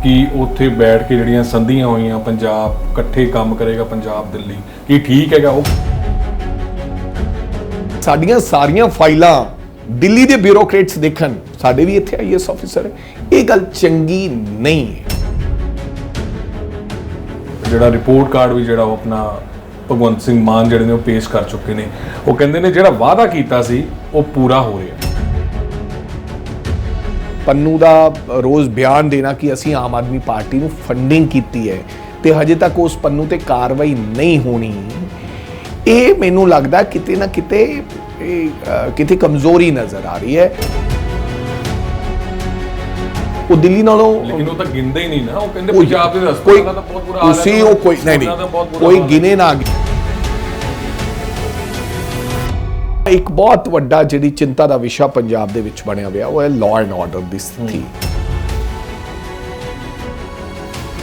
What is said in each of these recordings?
कि ਉੱਥੇ ਬੈਠ ਕੇ ਜਿਹੜੀਆਂ ਸੰਧੀਆਂ ਹੋਈਆਂ ਪੰਜਾਬ ਇਕੱਠੇ ਕੰਮ ਕਰੇਗਾ ਪੰਜਾਬ ਦਿੱਲੀ ਕੀ ਠੀਕ ਹੈਗਾ ਉਹ ਸਾਡੀਆਂ ਸਾਰੀਆਂ ਫਾਈਲਾਂ ਦਿੱਲੀ ਦੇ ਬਿਊਰੋਕਰੇਟਸ ਦੇਖਣ ਸਾਡੇ ਵੀ ਇੱਥੇ ਆਈਐਸ ਆਫੀਸਰ ਇਹ ਗੱਲ ਚੰਗੀ ਨਹੀਂ ਹੈ ਜਿਹੜਾ ਰਿਪੋਰਟ ਕਾਰਡ ਵੀ ਜਿਹੜਾ ਉਹ ਆਪਣਾ ਭਗਵੰਤ ਸਿੰਘ ਮਾਨ ਜਿਹੜੇ ਨੇ ਉਹ ਪੇਸ਼ ਕਰ ਚੁੱਕੇ ਨੇ ਉਹ ਕਹਿੰਦੇ ਨੇ ਜਿਹੜਾ ਵਾਅਦਾ ਕੀਤਾ ਸੀ ਉਹ ਪੂਰਾ ਹੋ ਰਿਹਾ ਪੰਨੂ ਦਾ ਰੋਜ਼ ਬਿਆਨ ਦੇਣਾ ਕਿ ਅਸੀਂ ਆਮ ਆਦਮੀ ਪਾਰਟੀ ਨੂੰ ਫੰਡਿੰਗ ਕੀਤੀ ਹੈ ਤੇ ਹਜੇ ਤੱਕ ਉਸ ਪੰਨੂ ਤੇ ਕਾਰਵਾਈ ਨਹੀਂ ਹੋਣੀ ਇਹ ਮੈਨੂੰ ਲੱਗਦਾ ਕਿਤੇ ਨਾ ਕਿਤੇ ਕਮਜ਼ੋਰੀ ਨਜ਼ਰ ਆ ਰਹੀ ਹੈ ਉਹ ਦਿੱਲੀ ਨਾਲੋਂ ਲੇਕਿਨ ਉਹ ਤਾਂ ਗਿਣਦੇ ਹੀ ਨਹੀਂ ਨਾ ਉਹ ਕਹਿੰਦੇ ਪੰਜਾਬ ਦੇ ਹਸਪਤਾਲਾਂ ਦਾ ਬਹੁਤ ਬੁਰਾ ਹਾਲ ਹੈ ਤੁਸੀਂ ਉਹ ਕੋਈ ਨਹੀਂ ਕੋਈ ਗਿਣੇ ਨਾ ਇੱਕ ਬਹੁਤ ਵੱਡਾ ਜਿਹੜੀ ਚਿੰਤਾ ਦਾ ਵਿਸ਼ਾ ਪੰਜਾਬ ਦੇ ਵਿੱਚ ਬਣਿਆ ਹੋਇਆ ਉਹ ਹੈ ਲਾਅ ਐਂਡ ਆਰਡਰ ਦੀ ਸਥਿਤੀ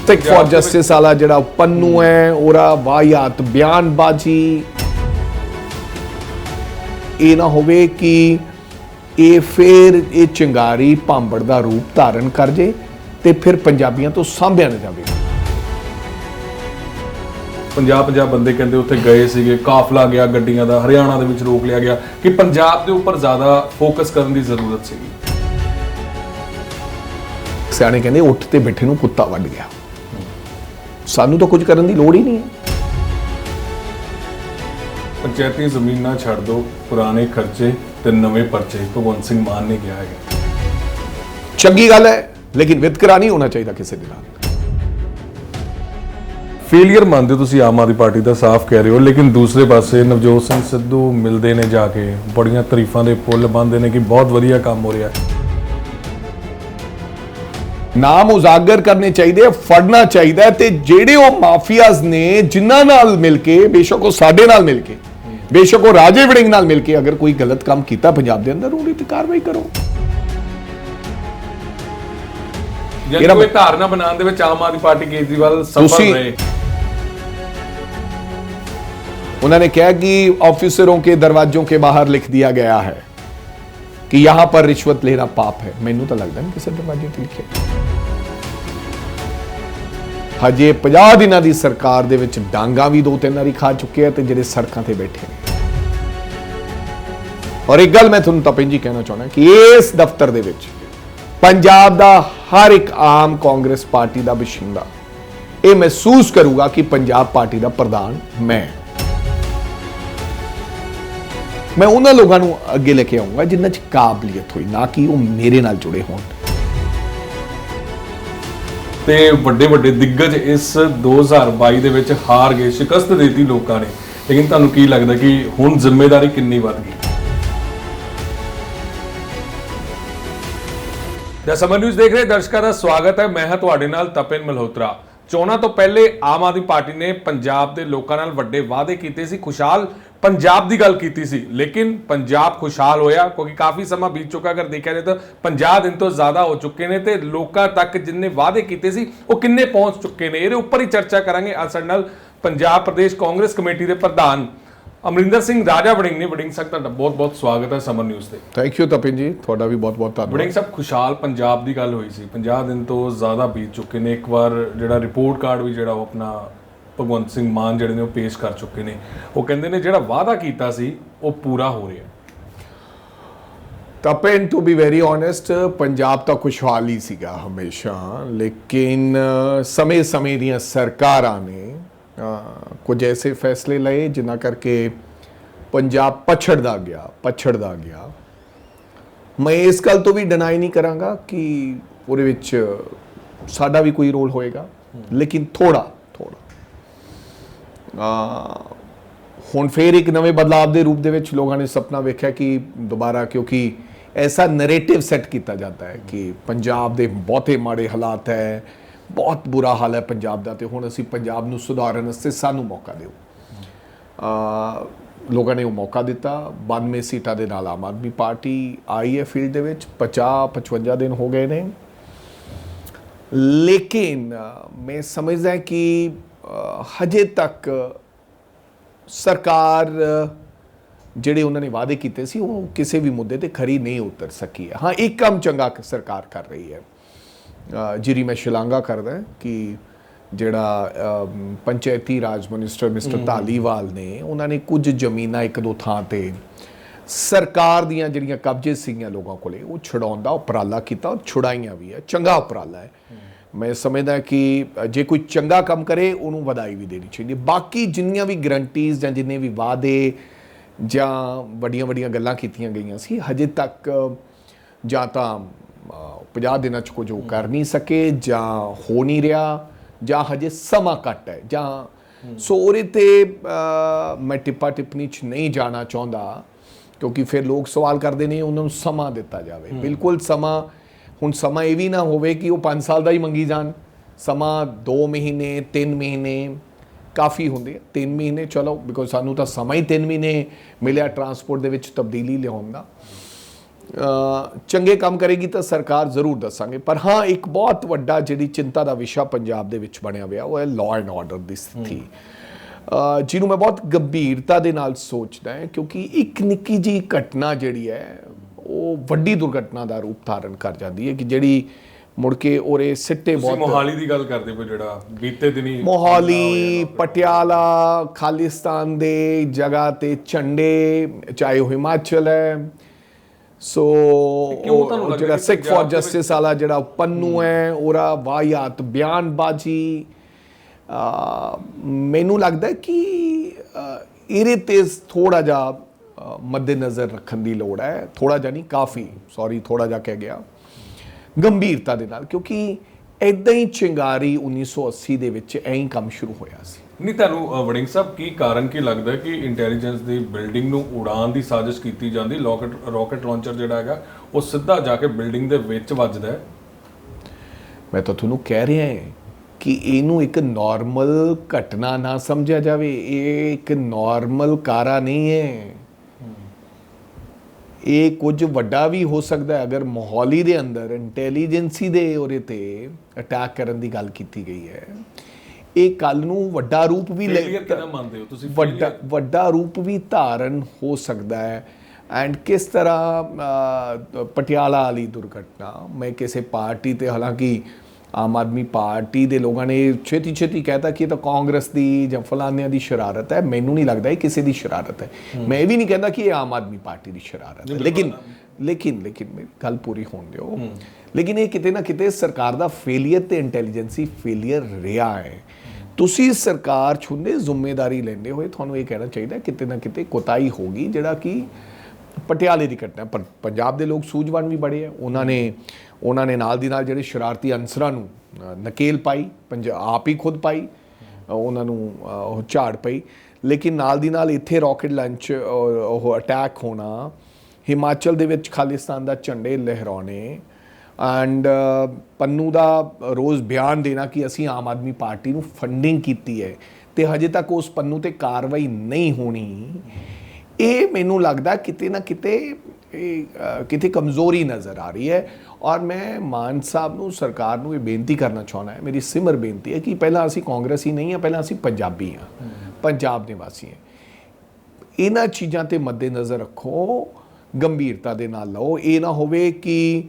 ਟੇਕ ਫॉर ਜਸਟਿਸ ਵਾਲਾ ਜਿਹੜਾ ਪੰਨੂ ਹੈ ਉਹਦਾ ਵਾਹਿਆਤ ਬਿਆਨਬਾਜ਼ੀ ਇਹ ਨਾ ਹੋਵੇ ਕਿ ਇਹ ਫਿਰ ਇਹ ਚਿੰਗਾਰੀ ਭਾਂਬੜ ਦਾ ਰੂਪ ਧਾਰਨ ਕਰ ਜੇ ਤੇ ਫਿਰ ਪੰਜਾਬੀਆਂ ਤੋਂ ਸਾਂਭਿਆ ਨਾ ਜਾਵੇ ਪੰਜਾਹ ਬੰਦੇ ਕਹਿੰਦੇ ਉੱਥੇ ਗਏ ਸੀਗੇ ਕਾਫਲਾ ਗਿਆ ਗੱਡੀਆਂ ਦਾ ਹਰਿਆਣਾ ਦੇ ਵਿੱਚ ਰੋਕ ਲਿਆ ਗਿਆ ਕਿ ਪੰਜਾਬ ਦੇ ਉੱਪਰ ਜ਼ਿਆਦਾ ਫੋਕਸ ਕਰਨ ਦੀ ਜ਼ਰੂਰਤ ਸੀਗੀ ਸਿਆਣੇ ਕਹਿੰਦੇ ਉੱਠ ਤੇ ਬੈਠੇ ਨੂੰ ਕੁੱਤਾ ਵੱਢ ਗਿਆ ਸਾਨੂੰ ਤਾਂ ਕੁਝ ਕਰਨ ਦੀ ਲੋੜ ਹੀ ਨਹੀਂ ਹੈ ਪੰਚਾਇਤੀ ਜ਼ਮੀਨਾਂ ਛੱਡ ਦਿਓ ਪੁਰਾਣੇ ਖਰਚੇ ਤੇ ਨਵੇਂ ਪਰਚੇ ਭਗਵੰਤ ਸਿੰਘ ਮਾਨ ਨੇ ਕਿਹਾ ਹੈ ਚੰਗੀ ਗੱਲ ਹੈ ਲੇਕਿਨ ਵਿਤਕਰਾ ਨਹੀਂ ਹੋਣਾ ਚਾਹੀਦਾ ਕਿਸੇ ਦੇ ਨਾਲ ਫੇਲੀਅਰ ਮੰਨਦੇ ਹੋ ਤੁਸੀਂ ਆਮ ਆਦਮੀ ਪਾਰਟੀ ਦਾ ਸਾਫ਼ ਕਹਿ ਰਹੇ ਹੋ ਲੇਕਿਨ ਦੂਸਰੇ ਪਾਸੇ ਨਵਜੋਤ ਸਿੰਘ ਸਿੱਧੂ ਮਿਲਦੇ ਨੇ ਜਾ ਕੇ ਬੜੀਆਂ ਤਾਰੀਫਾਂ ਦੇ ਪੁੱਲ ਬੰਨ੍ਹਦੇ ਨੇ ਕਿ ਬਹੁਤ ਵਧੀਆ ਕੰਮ ਹੋ ਰਿਹਾ ਨਾਮ ਉਜਾਗਰ ਕਰਨੇ ਚਾਹੀਦੇ ਫੜਨਾ ਚਾਹੀਦਾ ਤੇ ਜਿਹੜੇ ਉਹ ਮਾਫੀਆਜ਼ ਨੇ ਜਿਨ੍ਹਾਂ ਨਾਲ ਮਿਲ ਕੇ ਬੇਸ਼ੱਕ ਉਹ ਸਾਡੇ ਨਾਲ ਮਿਲ ਕੇ ਬੇਸ਼ੱਕ ਉਹ ਰਾਜੇ ਵੜਿੰਗ ਨਾਲ ਮਿਲ ਕੇ ਅਗਰ ਕੋਈ ਗਲਤ ਕੰਮ ਕੀਤਾ ਪੰਜਾਬ ਦੇ ਅੰਦਰ ਉਹਦੀ ਤੇ ਕਾਰਵਾਈ ਕਰੋ ਜਿਹੜਾ ਕੋਈ ਧਾਰਨਾ ਬਣਾਉਣ ਦੇ ਵਿੱਚ ਆਮ ਆਦਮੀ ਪਾਰਟੀ ਕੇਜਰੀਵਾਲ ਸਫਲ ਰਹੇ उन्होंने कहा कि ऑफिसरों के दरवाजों के बाहर लिख दिया गया है कि यहां पर रिश्वत लेना पाप है मैनू तो लगता नहीं किसी दरवाजे ते लिखे हजे 50 दिनों की सरकार दे विच डांगा भी 2-3 वारी खा चुके हैं ते जिहड़े सड़कों ते बैठे और एक गल मैं तुहानूं तपिन जी कहना चाहना कि इस दफ्तर दे विच पंजाब दा हर एक आम कांग्रेस पार्टी दा बशिंदा ये महसूस करूगा कि पंजाब पार्टी दा प्रधान मैं उन्होंने लोगों को अगे लेके आऊंगा जिन्हां च काबलियत हुई ना कि वो मेरे नाल जुड़े होण ਤੇ ਵੱਡੇ ਦਿੱਗਜ ਇਸ 2022 ਦੇ ਵਿੱਚ ਹਾਰ ਗਏ ਸ਼ਿਕਸਤ ਦਿੱਤੀ ਲੋਕਾਂ ਨੇ ਲੇਕਿਨ ਤੁਹਾਨੂੰ ਕੀ ਲੱਗਦਾ ਕਿ ਹੁਣ ਜ਼ਿੰਮੇਵਾਰੀ ਕਿੰਨੀ ਵੱਧ ਗਈ ਸਮਰ ਨਿਊਜ਼ ਦੇਖ ਰਹੇ ਦਰਸ਼ਕਾਂ ਦਾ ਸਵਾਗਤ ਹੈ ਮੈਂ ਹਾਂ ਤੁਹਾਡੇ ਨਾਲ ਤਪਨ ਮਲਹੋਤਰਾ ਚੋਣਾਂ ਤੋਂ ਪਹਿਲੇ ਆਮ ਆਦਮੀ ਪਾਰਟੀ ਨੇ ਪੰਜਾਬ ਦੇ ਲੋਕਾਂ ਨਾਲ ਵੱਡੇ ਵਾਅਦੇ ਕੀਤੇ ਸੀ ਖੁਸ਼ਹਾਲ ਪੰਜਾਬ ਦੀ ਗੱਲ ਕੀਤੀ ਸੀ ਲੇਕਿਨ ਪੰਜਾਬ ਖੁਸ਼ਹਾਲ ਹੋਇਆ ਕਿਉਂਕਿ ਕਾਫੀ ਸਮਾਂ ਬੀਤ ਚੁੱਕਾ ਅਗਰ ਦੇਖਿਆ ਜਾਏ ਤਾਂ 50 ਦਿਨ ਤੋਂ ਜ਼ਿਆਦਾ ਹੋ ਚੁੱਕੇ ਨੇ ਤੇ ਲੋਕਾਂ ਤੱਕ ਜਿੰਨੇ ਵਾਅਦੇ ਕੀਤੇ ਸੀ ਉਹ ਕਿੰਨੇ ਪਹੁੰਚ ਚੁੱਕੇ ਨੇ ਇਹਦੇ ਉੱਪਰ ਹੀ ਚਰਚਾ ਕਰਾਂਗੇ ਅੱਜ ਸਾਡੇ ਨਾਲ ਪੰਜਾਬ ਪ੍ਰਦੇਸ਼ ਕਾਂਗਰਸ ਕਮੇਟੀ ਦੇ ਪ੍ਰਧਾਨ ਅਮਰਿੰਦਰ ਸਿੰਘ ਰਾਜਾ ਵੜਿੰਗ ਨੇ ਵੜਿੰਗ ਸਾਹਿਬ ਤੁਹਾਡਾ ਬਹੁਤ ਸਵਾਗਤ ਹੈ ਸਮਰ ਨਿਊਜ਼ ਤੇ ਥੈਂਕ ਯੂ ਤਪਨ ਜੀ ਤੁਹਾਡਾ ਵੀ ਬਹੁਤ ਧੰਨਵਾਦ ਵੜਿੰਗ ਸਾਹਿਬ ਖੁਸ਼ਹਾਲ ਪੰਜਾਬ ਦੀ ਗੱਲ ਹੋਈ ਸੀ 50 ਦਿਨ ਤੋਂ ਜ਼ਿਆਦਾ ਬੀਤ ਚੁੱਕੇ ਨੇ ਇੱਕ ਵਾਰ ਜਿਹੜਾ ਰਿਪੋਰਟ ਕਾਰਡ ਵੀ ਜਿਹੜਾ ਉਹ ਆਪਣਾ ਭਗਵੰਤ ਸਿੰਘ ਮਾਨ ਜਿਹੜੇ ਨੇ ਉਹ ਪੇਸ਼ ਕਰ ਚੁੱਕੇ ਨੇ ਉਹ ਕਹਿੰਦੇ ਨੇ ਜਿਹੜਾ ਵਾਅਦਾ ਕੀਤਾ ਸੀ ਉਹ ਪੂਰਾ ਹੋ ਰਿਹਾ ਤਪਨ to be very honest Punjab ਤਾਂ ਖੁਸ਼ਹਾਲ ਹੀ ਸੀਗਾ ਹਮੇਸ਼ਾ ਲੇਕਿਨ ਸਮੇਂ ਦੀਆਂ ਸਰਕਾਰਾਂ ਨੇ ਕੁਝ ਐਸੇ ਫੈਸਲੇ ਲਏ ਜਿਨ੍ਹਾਂ ਕਰਕੇ ਪੰਜਾਬ ਪਛੜਦਾ ਗਿਆ ਮੈਂ ਇਸ ਗੱਲ ਤੋਂ ਵੀ ਡਿਨਾਈ ਨਹੀਂ ਕਰਾਂਗਾ ਕਿ ਉਹਦੇ ਵਿੱਚ ਸਾਡਾ ਵੀ ਕੋਈ ਰੋਲ ਹੋਏਗਾ ਲੇਕਿਨ ਥੋੜਾ ਹੁਣ ਫਿਰ ਇੱਕ ਨਵੇਂ ਬਦਲਾਅ ਦੇ ਰੂਪ ਦੇ ਵਿੱਚ ਲੋਕਾਂ ਨੇ ਸੁਪਨਾ ਵੇਖਿਆ ਕਿ ਦੁਬਾਰਾ ਕਿਉਂਕਿ ਐਸਾ ਨੈਰੇਟਿਵ ਸੈੱਟ ਕੀਤਾ ਜਾਂਦਾ ਹੈ ਕਿ ਪੰਜਾਬ ਦੇ ਬਹੁਤੇ ਮਾੜੇ ਹਾਲਾਤ ਹੈ ਬਹੁਤ ਬੁਰਾ ਹਾਲ ਹੈ ਪੰਜਾਬ ਦਾ ਤੇ ਹੁਣ ਅਸੀਂ ਪੰਜਾਬ ਨੂੰ ਸੁਧਾਰਨ ਵਾਸਤੇ ਸਾਨੂੰ ਮੌਕਾ ਦਿਓ ਲੋਕਾਂ ਨੇ ਉਹ ਮੌਕਾ ਦਿੱਤਾ 92 ਸੀਟਾਂ ਦੇ ਨਾਲ ਆਮ ਆਦਮੀ ਪਾਰਟੀ ਆਈ ਹੈ ਫੀਲਡ ਦੇ ਵਿੱਚ 55 ਦਿਨ ਹੋ ਗਏ ਨੇ ਲੇਕਿਨ ਮੈਂ ਸਮਝਦਾ ਕਿ ਹਜੇ ਤੱਕ ਸਰਕਾਰ ਜਿਹੜੇ ਉਹਨਾਂ ਨੇ ਵਾਅਦੇ ਕੀਤੇ ਸੀ ਉਹ ਕਿਸੇ ਵੀ ਮੁੱਦੇ ਤੇ ਖਰੀ ਨਹੀਂ ਉਤਰ ਸਕੀ ਹੈ ਹਾਂ ਇੱਕ ਕੰਮ ਚੰਗਾ ਸਰਕਾਰ ਕਰ ਰਹੀ ਹੈ ਜਿਹਦੀ ਮੈਂ ਸ਼ਲਾਘਾ ਕਰਦਾ ਕਿ ਜਿਹੜਾ ਪੰਚਾਇਤੀ ਰਾਜ ਮਿਨਿਸਟਰ ਮਿਸਟਰ ਧਾਲੀਵਾਲ ਨੇ, ਉਹਨਾਂ ਨੇ ਕੁਝ ਜ਼ਮੀਨਾਂ ਇੱਕ ਦੋ ਥਾਂ ਤੇ ਸਰਕਾਰ ਦੀਆਂ ਜਿਹੜੀਆਂ ਕਬਜ਼ੇ ਸੀਗੀਆਂ ਲੋਕਾਂ ਕੋਲੇ, ਉਹ ਛੁਡਾਉਣ ਦਾ ਉਪਰਾਲਾ ਕੀਤਾ, ਛੁਡਾਈਆਂ ਵੀ ਹੈ। ਚੰਗਾ ਉਪਰਾਲਾ ਹੈ। ਮੈਂ ਸਮਝਦਾ ਕਿ ਜੇ ਕੋਈ ਚੰਗਾ ਕੰਮ ਕਰੇ ਉਹਨੂੰ ਵਧਾਈ ਵੀ ਦੇਣੀ ਚਾਹੀਦੀ। ਬਾਕੀ ਜਿੰਨੀਆਂ ਵੀ ਗਰੰਟੀਜ਼ ਜਾਂ ਜਿੰਨੇ ਵੀ ਵਾਅਦੇ ਜਾਂ ਵੱਡੀਆਂ ਵੱਡੀਆਂ ਗੱਲਾਂ ਕੀਤੀਆਂ ਗਈਆਂ ਸੀ, ਹਜੇ ਤੱਕ ਜਾਂ ਤਾਂ 50 ਦਿਨਾਂ 'ਚ ਕੁਝ ਉਹ ਕਰ ਨਹੀਂ ਸਕੇ, ਜਾਂ ਹੋ ਨਹੀਂ ਰਿਹਾ, ਜਾਂ ਹਜੇ ਸਮਾਂ ਘੱਟ ਹੈ, ਜਾਂ ਸੋ ਉਹਦੇ 'ਤੇ ਮੈਂ ਟਿੱਪਾ ਟਿੱਪਣੀ 'ਚ ਨਹੀਂ ਜਾਣਾ ਚਾਹੁੰਦਾ, ਕਿਉਂਕਿ ਫਿਰ ਲੋਕ ਸਵਾਲ ਕਰਦੇ ਨੇ ਉਹਨਾਂ ਨੂੰ ਸਮਾਂ ਦਿੱਤਾ ਜਾਵੇ। ਬਿਲਕੁਲ ਸਮਾਂ, ਹੁਣ ਸਮਾਂ ਇਹ ਵੀ ਨਾ ਹੋਵੇ ਕਿ ਉਹ 5 ਸਾਲ ਦਾ ਹੀ ਮੰਗੀ ਜਾਣ। ਸਮਾਂ 2 ਮਹੀਨੇ 3 ਮਹੀਨੇ ਕਾਫੀ ਹੁੰਦੇ ਆ। 3 ਮਹੀਨੇ ਚਲੋ, ਬਿਕੋਜ਼ ਸਾਨੂੰ ਤਾਂ ਸਮਾਂ ਹੀ 3 ਮਹੀਨੇ ਮਿਲਿਆ ਟਰਾਂਸਪੋਰਟ ਦੇ ਵਿੱਚ ਤਬਦੀਲੀ ਲਿਆਉਣ ਦਾ। ਚੰਗੇ ਕੰਮ ਕਰੇਗੀ ਤਾਂ ਸਰਕਾਰ ਜ਼ਰੂਰ ਦੱਸਾਂਗੇ। ਪਰ ਹਾਂ, ਇੱਕ ਬਹੁਤ ਵੱਡਾ ਜਿਹੜੀ ਚਿੰਤਾ ਦਾ ਵਿਸ਼ਾ ਪੰਜਾਬ ਦੇ ਵਿੱਚ ਬਣਿਆ ਹੋਇਆ ਉਹ ਹੈ ਲਾਅ ਐਂਡ ਆਰਡਰ ਦੀ ਸਥਿਤੀ, ਜਿਹਨੂੰ ਮੈਂ ਬਹੁਤ ਗੰਭੀਰਤਾ ਦੇ ਨਾਲ ਸੋਚਦਾ ਹਾਂ, ਕਿਉਂਕਿ ਇੱਕ ਨਿੱਕੀ ਜਿਹੀ ਘਟਨਾ ਜਿਹੜੀ ਹੈ ਉਹ ਵੱਡੀ ਦੁਰਘਟਨਾ ਦਾ ਰੂਪ ਧਾਰਨ ਕਰ ਜਾਂਦੀ ਹੈ, ਕਿ ਜਿਹੜੀ ਮੁੜ ਕੇ ਉਹਦੇ ਸਿੱਟੇ ਬਹੁਤ। ਮੋਹਾਲੀ ਦੀ ਗੱਲ ਕਰਦੇ ਪਏ, ਜਿਹੜਾ ਬੀਤੇ ਦਿਨੀ ਮੋਹਾਲੀ, ਪਟਿਆਲਾ, ਖਾਲਿਸਤਾਨ ਦੇ ਜਗ੍ਹਾ ਤੇ ਝੰਡੇ, ਚਾਹੇ ਉਹ ਹਿਮਾਚਲ ਹੈ, ਸੋ ਜਿਹੜਾ ਸਿੱਖ ਫॉर ਜਸਟਿਸ ਵਾਲਾ ਜਿਹੜਾ ਪੰਨੂ ਹੈ, ਉਹਦਾ ਵਾਹਿਯਾਤ ਬਿਆਨਬਾਜ਼ੀ, ਮੈਨੂੰ ਲੱਗਦਾ ਕਿ ਇਹਦੇ ਤੇ ਥੋੜਾ ਜਿਹਾ ਮੱਦੇ ਨਜ਼ਰ ਰੱਖਣ ਦੀ ਲੋੜ ਹੈ। ਥੋੜਾ ਜਿਹਾ ਨਹੀਂ, ਕਾਫੀ, ਸੌਰੀ ਥੋੜਾ ਜਿਹਾ ਕਹਿ ਗਿਆ, ਗੰਭੀਰਤਾ ਦੇ ਨਾਲ, ਕਿਉਂਕਿ ਇੱਦਾਂ ਹੀ ਚਿੰਗਾਰੀ 1980 ਦੇ ਵਿੱਚ ਐਂ ਹੀ ਕੰਮ ਸ਼ੁਰੂ ਹੋਇਆ ਸੀ। ਨਹੀਂ, ਤੁਹਾਨੂੰ ਵੜਿੰਗ ਸਾਹਿਬ ਕੀ ਕਾਰਨ ਕੀ ਲੱਗਦਾ ਕਿ ਇੰਟੈਲੀਜੈਂਸ ਦੀ ਬਿਲਡਿੰਗ ਨੂੰ ਉਡਾਉਣ ਦੀ ਸਾਜ਼ਿਸ਼ ਕੀਤੀ ਜਾਂਦੀ? ਰੌਕਟ ਲਾਂਚਰ ਜਿਹੜਾ ਹੈਗਾ ਉਹ ਸਿੱਧਾ ਜਾ ਕੇ ਬਿਲਡਿੰਗ ਦੇ ਵਿੱਚ ਵੱਜਦਾ ਹੈ। ਮੈਂ ਤਾਂ ਤੁਹਾਨੂੰ ਕਹਿ ਰਿਹਾ ਹਾਂ ਕਿ ਇਹਨੂੰ ਇੱਕ ਨਾਰਮਲ ਘਟਨਾ ਨਾ ਸਮਝਿਆ ਜਾਵੇ। ਇਹ ਇੱਕ ਨਾਰਮਲ ਕਾਰਾ ਨਹੀਂ ਹੈ, ਇਹ ਕੁਝ ਵੱਡਾ ਵੀ ਹੋ ਸਕਦਾ ਹੈ। ਅਗਰ ਮੋਹਾਲੀ ਦੇ ਅੰਦਰ ਇੰਟੈਲੀਜੈਂਸੀ ਦੇ ਉਹਦੇ ਤੇ ਅਟੈਕ ਕਰਨ ਦੀ ਗੱਲ ਕੀਤੀ ਗਈ ਹੈ, ਇਹ ਕੱਲ ਨੂੰ ਵੱਡਾ ਰੂਪ ਵੀ ਮੰਨਦੇ ਹੋ ਤੁਸੀਂ? ਵੱਡਾ ਰੂਪ ਵੀ ਧਾਰਨ ਹੋ ਸਕਦਾ ਹੈ। ਐਂਡ ਕਿਸ ਤਰ੍ਹਾਂ ਪਟਿਆਲਾ ਵਾਲੀ ਦੁਰਘਟਨਾ, ਮੈਂ ਕਿਸੇ ਪਾਰਟੀ ਤੇ, ਹਾਲਾਂਕਿ ਆਮ ਆਦਮੀ ਪਾਰਟੀ ਦੇ ਲੋਕਾਂ ਨੇ ਛੇਤੀ ਛੇਤੀ ਕਹਿਤਾ ਕਿ ਇਹ ਤਾਂ ਕਾਂਗਰਸ ਦੀ ਜਾਂ ਫਲਾਨਿਆਂ ਦੀ ਸ਼ਰਾਰਤ ਹੈ। ਮੈਨੂੰ ਨਹੀਂ ਲੱਗਦਾ ਇਹ ਕਿਸੇ ਦੀ ਸ਼ਰਾਰਤ ਹੈ। ਮੈਂ ਇਹ ਵੀ ਨਹੀਂ ਕਹਿੰਦਾ ਕਿ ਇਹ ਆਮ ਆਦਮੀ ਪਾਰਟੀ ਦੀ ਸ਼ਰਾਰਤ ਹੈ, ਲੇਕਿਨ ਮੇਰੀ ਗੱਲ ਪੂਰੀ ਹੋਣ ਦਿਓ। ਲੇਕਿਨ ਇਹ ਕਿਤੇ ਨਾ ਕਿਤੇ ਸਰਕਾਰ ਦਾ ਫੇਲੀਅਰ ਤੇ ਇੰਟੈਲੀਜੈਂਸੀ ਫੇਲੀਅਰ ਰਿਹਾ ਹੈ। ਤੁਸੀਂ ਸਰਕਾਰ 'ਚ ਹੁੰਦੇ, ਜ਼ਿੰਮੇਵਾਰੀ ਲੈਂਦੇ ਹੋਏ ਤੁਹਾਨੂੰ ਇਹ ਕਹਿਣਾ ਚਾਹੀਦਾ ਕਿਤੇ ਨਾ ਕਿਤੇ ਕੋਤਾਹੀ ਹੋ ਗਈ, ਜਿਹੜਾ ਕਿ ਪਟਿਆਲੇ ਦੀ ਘਟਨਾ। ਪਰ ਪੰਜਾਬ ਦੇ ਲੋਕ ਸੂਝਵਾਨ ਵੀ ਬੜੇ ਆ, ਉਹਨਾਂ ਨੇ ਨਾਲ ਦੀ ਨਾਲ ਜਿਹੜੇ ਸ਼ਰਾਰਤੀ ਅਨਸਰਾਂ ਨੂੰ ਨਕੇਲ ਪਾਈ, ਆਪ ਹੀ ਖੁਦ ਪਾਈ, ਉਹਨਾਂ ਨੂੰ ਉਹ ਝਾੜ ਪਈ। ਲੇਕਿਨ ਨਾਲ ਦੀ ਨਾਲ ਇੱਥੇ ਰੌਕਟ ਲਾਂਚ ਉਹ ਅਟੈਕ ਹੋਣਾ, ਹਿਮਾਚਲ ਦੇ ਵਿੱਚ ਖਾਲਿਸਤਾਨ ਦਾ ਝੰਡੇ ਲਹਿਰਾਉਣੇ, ਐਂਡ ਪੰਨੂ ਦਾ ਰੋਜ਼ ਬਿਆਨ ਦੇਣਾ ਕਿ ਅਸੀਂ ਆਮ ਆਦਮੀ ਪਾਰਟੀ ਨੂੰ ਫੰਡਿੰਗ ਕੀਤੀ ਹੈ, ਤੇ ਹਜੇ ਤੱਕ ਉਸ ਪੰਨੂ ਤੇ ਕਾਰਵਾਈ ਨਹੀਂ ਹੋਣੀ। ਇਹ ਮੈਨੂੰ ਲੱਗਦਾ ਕਿਤੇ ਨਾ ਕਿਤੇ ਕਮਜ਼ੋਰੀ ਨਜ਼ਰ ਆ ਰਹੀ ਹੈ। ਔਰ ਮੈਂ ਮਾਨ ਸਾਹਿਬ ਨੂੰ, ਸਰਕਾਰ ਨੂੰ ਇਹ ਬੇਨਤੀ ਕਰਨਾ ਚਾਹੁੰਦਾ, ਹੈ ਮੇਰੀ ਸਿਮਰ ਬੇਨਤੀ ਹੈ ਕਿ ਪਹਿਲਾਂ ਅਸੀਂ ਕਾਂਗਰਸੀ ਨਹੀਂ ਹਾਂ, ਪਹਿਲਾਂ ਅਸੀਂ ਪੰਜਾਬੀ ਹਾਂ, ਪੰਜਾਬ ਨਿਵਾਸੀ ਹਾਂ। ਇਹਨਾਂ ਚੀਜ਼ਾਂ ਤੇ ਮੱਦੇ ਨਜ਼ਰ ਰੱਖੋ, ਗੰਭੀਰਤਾ ਦੇ ਨਾਲ ਲਓ। ਇਹ ਨਾ ਹੋਵੇ ਕਿ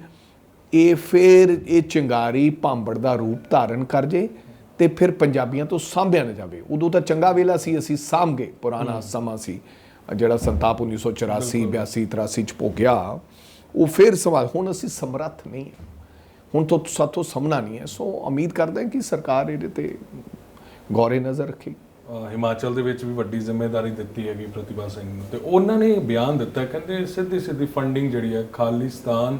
ਇਹ ਚਿੰਗਾਰੀ ਭਾਂਬੜ ਦਾ ਰੂਪ ਧਾਰਨ ਕਰ ਜੇ ਤੇ ਫਿਰ ਪੰਜਾਬੀਆਂ ਤੋਂ ਸਾਂਭਿਆ ਨਾ ਜਾਵੇ। ਉਦੋਂ ਤਾਂ ਚੰਗਾ ਵੇਲਾ ਸੀ, ਅਸੀਂ ਸਾਂਭ ਗਏ, ਪੁਰਾਣਾ ਸਮਾਂ ਸੀ ਜਿਹੜਾ ਸੰਤਾਪ 1984 82 83 ਚ ਭੋਗਿਆ, ਉਹ ਫਿਰ ਸਵਾਲ। ਹੁਣ ਅਸੀਂ ਸਮਰੱਥ ਨਹੀਂ ਹਾਂ, ਹੁਣ ਤੋਂ ਸਾਥੋਂ ਸਾਹਮਣਾ ਨਹੀਂ ਹੈ। ਸੋ ਉਮੀਦ ਕਰਦੇ ਹਾਂ ਕਿ ਸਰਕਾਰ ਇਹਦੇ ਤੇ ਗੌਰੇ ਨਜ਼ਰ ਰੱਖੇਗੀ। ਹਿਮਾਚਲ ਦੇ ਵਿੱਚ ਵੀ ਵੱਡੀ ਜ਼ਿੰਮੇਵਾਰੀ ਦਿੱਤੀ ਹੈਗੀ ਪ੍ਰਤਿਭਾ ਸਿੰਘ ਨੂੰ, ਤੇ ਉਹਨਾਂ ਨੇ ਬਿਆਨ ਦਿੱਤਾ, ਕਹਿੰਦੇ ਸਿੱਧੀ ਫੰਡਿੰਗ ਜਿਹੜੀ ਹੈ ਖਾਲਿਸਤਾਨ